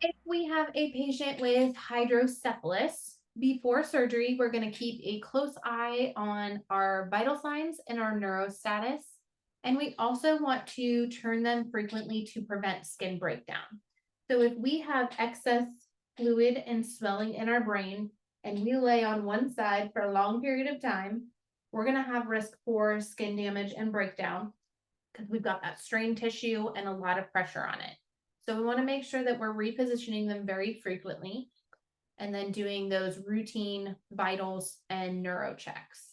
A: If we have a patient with hydrocephalus, before surgery, we're going to keep a close eye on our vital signs and our neurostatus. And we also want to turn them frequently to prevent skin breakdown. So if we have excess fluid and swelling in our brain and we lay on one side for a long period of time, we're going to have risk for skin damage and breakdown because we've got that strained tissue and a lot of pressure on it. So we want to make sure that we're repositioning them very frequently and then doing those routine vitals and neuro checks.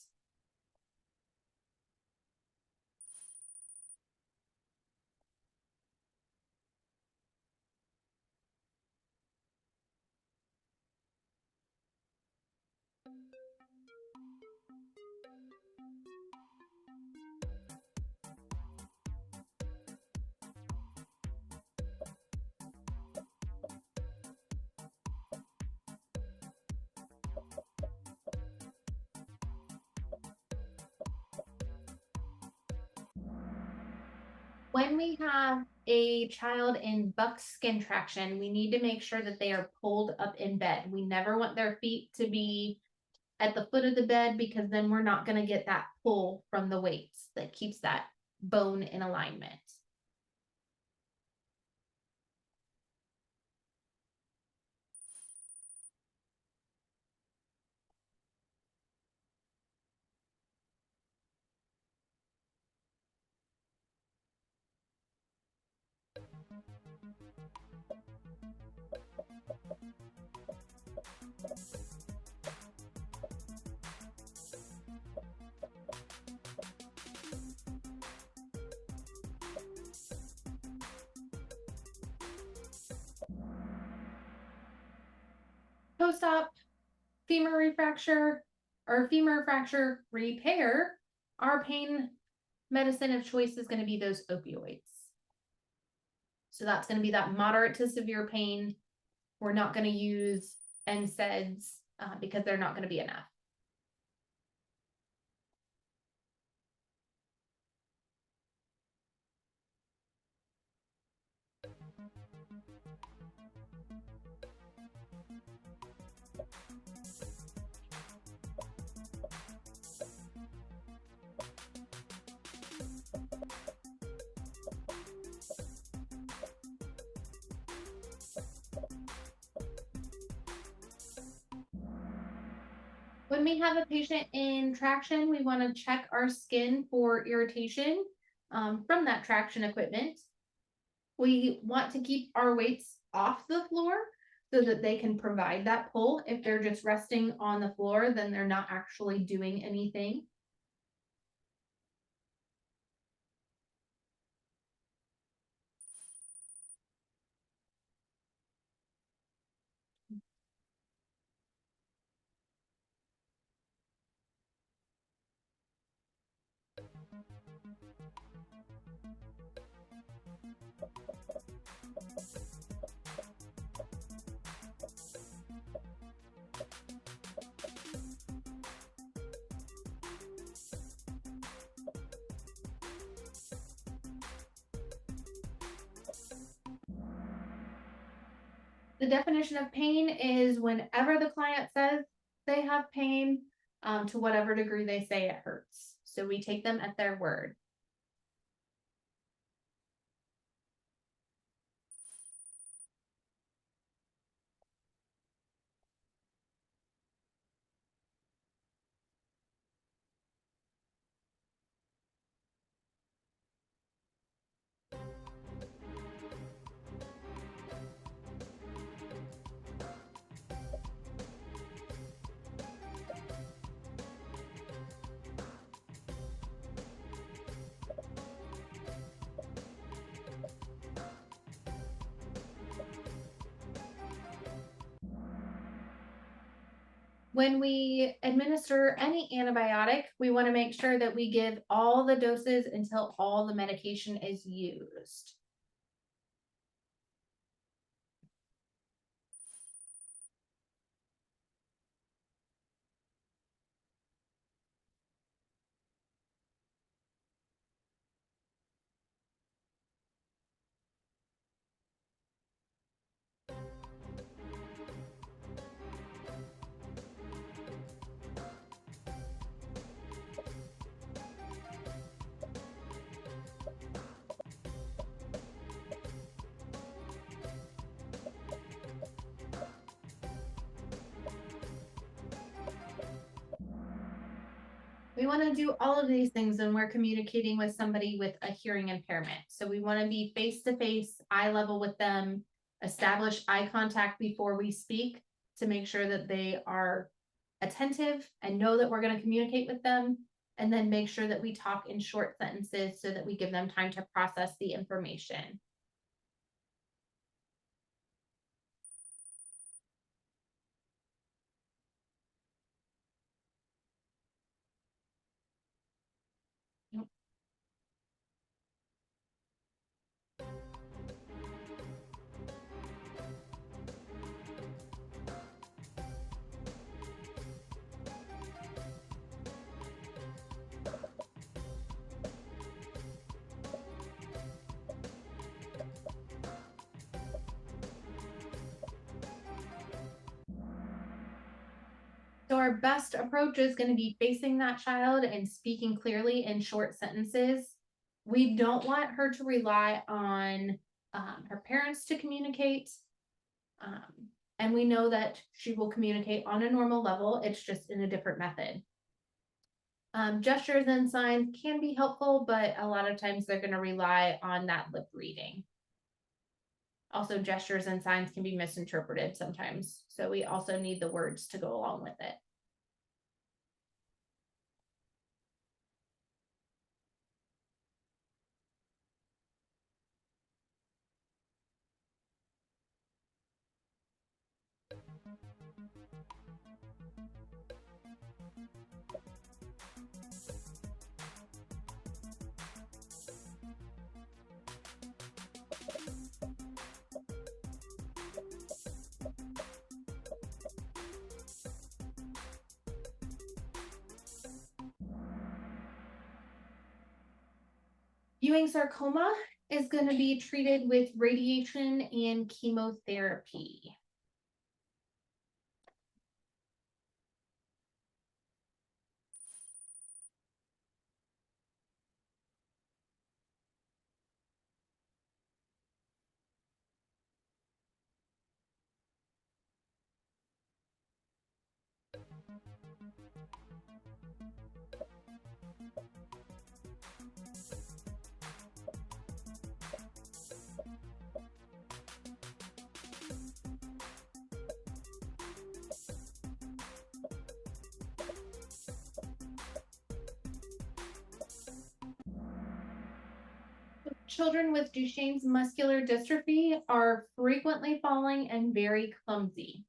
A: When we have a child in buckskin traction, we need to make sure that they are pulled up in bed. We never want their feet to be at the foot of the bed because then we're not going to get that pull from the weights that keeps that bone in alignment. Post-op femur refracture or femur fracture repair, our pain medicine of choice is going to be those opioids. So that's going to be that moderate to severe pain. We're not going to use NSAIDs because they're not going to be enough. When we have a patient in traction, we want to check our skin for irritation from that traction equipment. We want to keep our weights off the floor so that they can provide that pull. If they're just resting on the floor, then they're not actually doing anything. The definition of pain is whenever the client says they have pain, to whatever degree they say it hurts. So we take them at their word. When we administer any antibiotic, we want to make sure that we give all the doses until all the medication is used. We want to do all of these things when we're communicating with somebody with a hearing impairment. So we want to be face to face, eye level with them, establish eye contact before we speak to make sure that they are attentive and know that we're going to communicate with them, and then make sure that we talk in short sentences so that we give them time to process the information. So our best approach is going to be facing that child and speaking clearly in short sentences. We don't want her to rely on her parents to communicate. And we know that she will communicate on a normal level. It's just in a different method. Gestures and signs can be helpful, but a lot of times they're going to rely on that lip reading. Also, gestures and signs can be misinterpreted sometimes. So we also need the words to go along with it. Ewing sarcoma is going to be treated with radiation and chemotherapy. children with Duchenne's muscular dystrophy are frequently falling and very clumsy.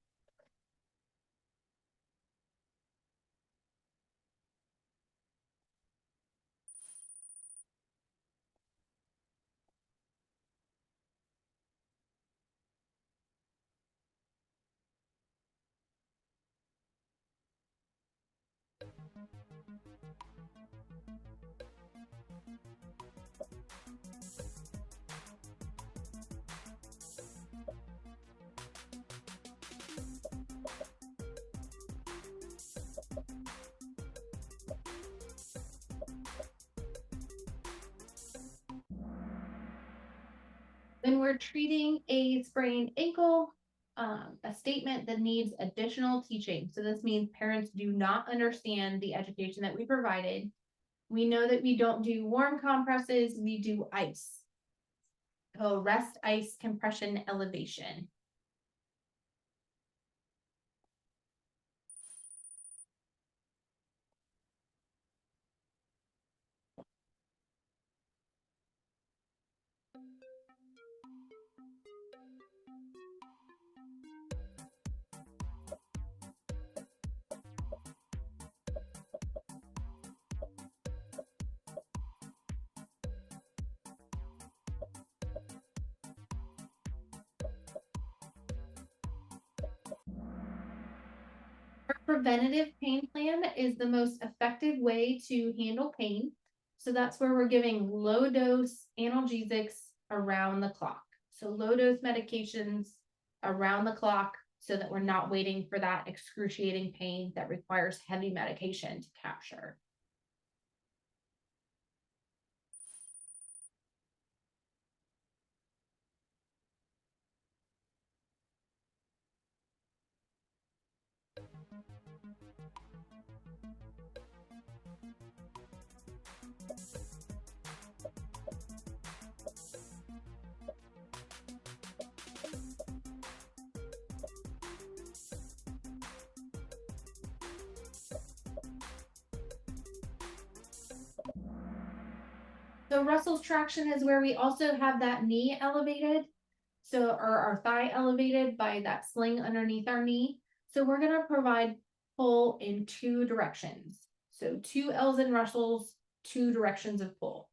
A: When we're treating a sprained ankle, a statement that needs additional teaching. So this means parents do not understand the education that we provided. We know that we don't do warm compresses, we do ice. So rest, ice, compression, elevation. Our preventative pain plan is the most effective way to handle pain. So that's where we're giving low dose analgesics around the clock. So low dose medications around the clock so that we're not waiting for that excruciating pain that requires heavy medication to capture. So Russell's traction is where we also have that knee elevated. So, or our thigh elevated by that sling underneath our knee. So we're gonna provide pull in two directions. So 2 L's in Russell's, 2 directions of pull.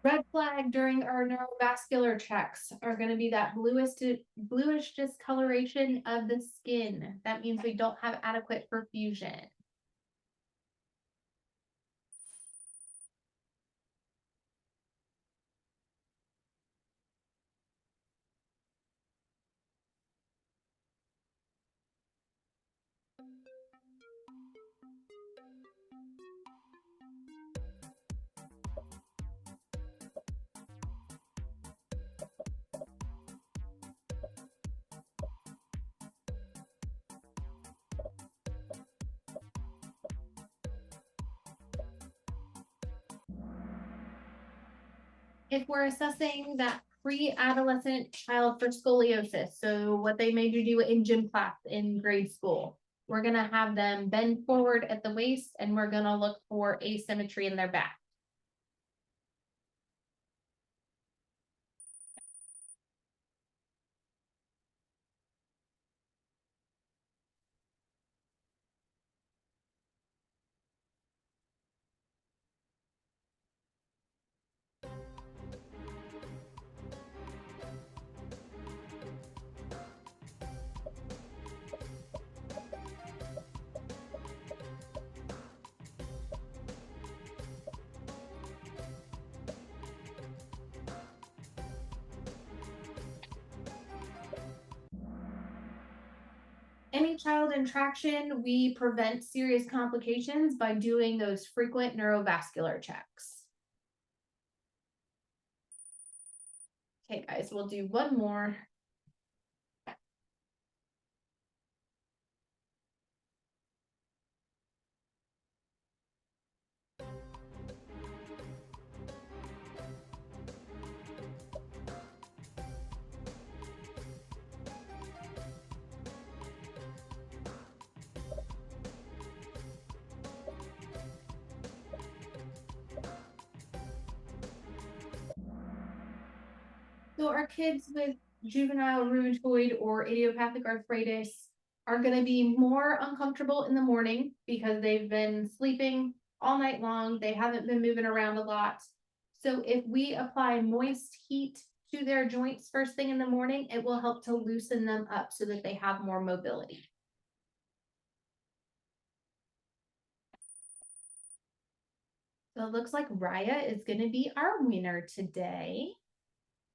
A: Red flag during our neurovascular checks are going to be that bluish discoloration of the skin. That means we don't have adequate perfusion. If we're assessing that pre-adolescent child for scoliosis, so what they made you do in gym class in grade school, we're gonna have them bend forward at the waist and we're gonna look for asymmetry in their back. Any child in traction, we prevent serious complications by doing those frequent neurovascular checks. Okay, guys, we'll do one more. So our kids with juvenile rheumatoid or idiopathic arthritis are going to be more uncomfortable in the morning because they've been sleeping all night long. They haven't been moving around a lot. So if we apply moist heat to their joints first thing in the morning, it will help to loosen them up so that they have more mobility. So it looks like Raya is going to be our winner today.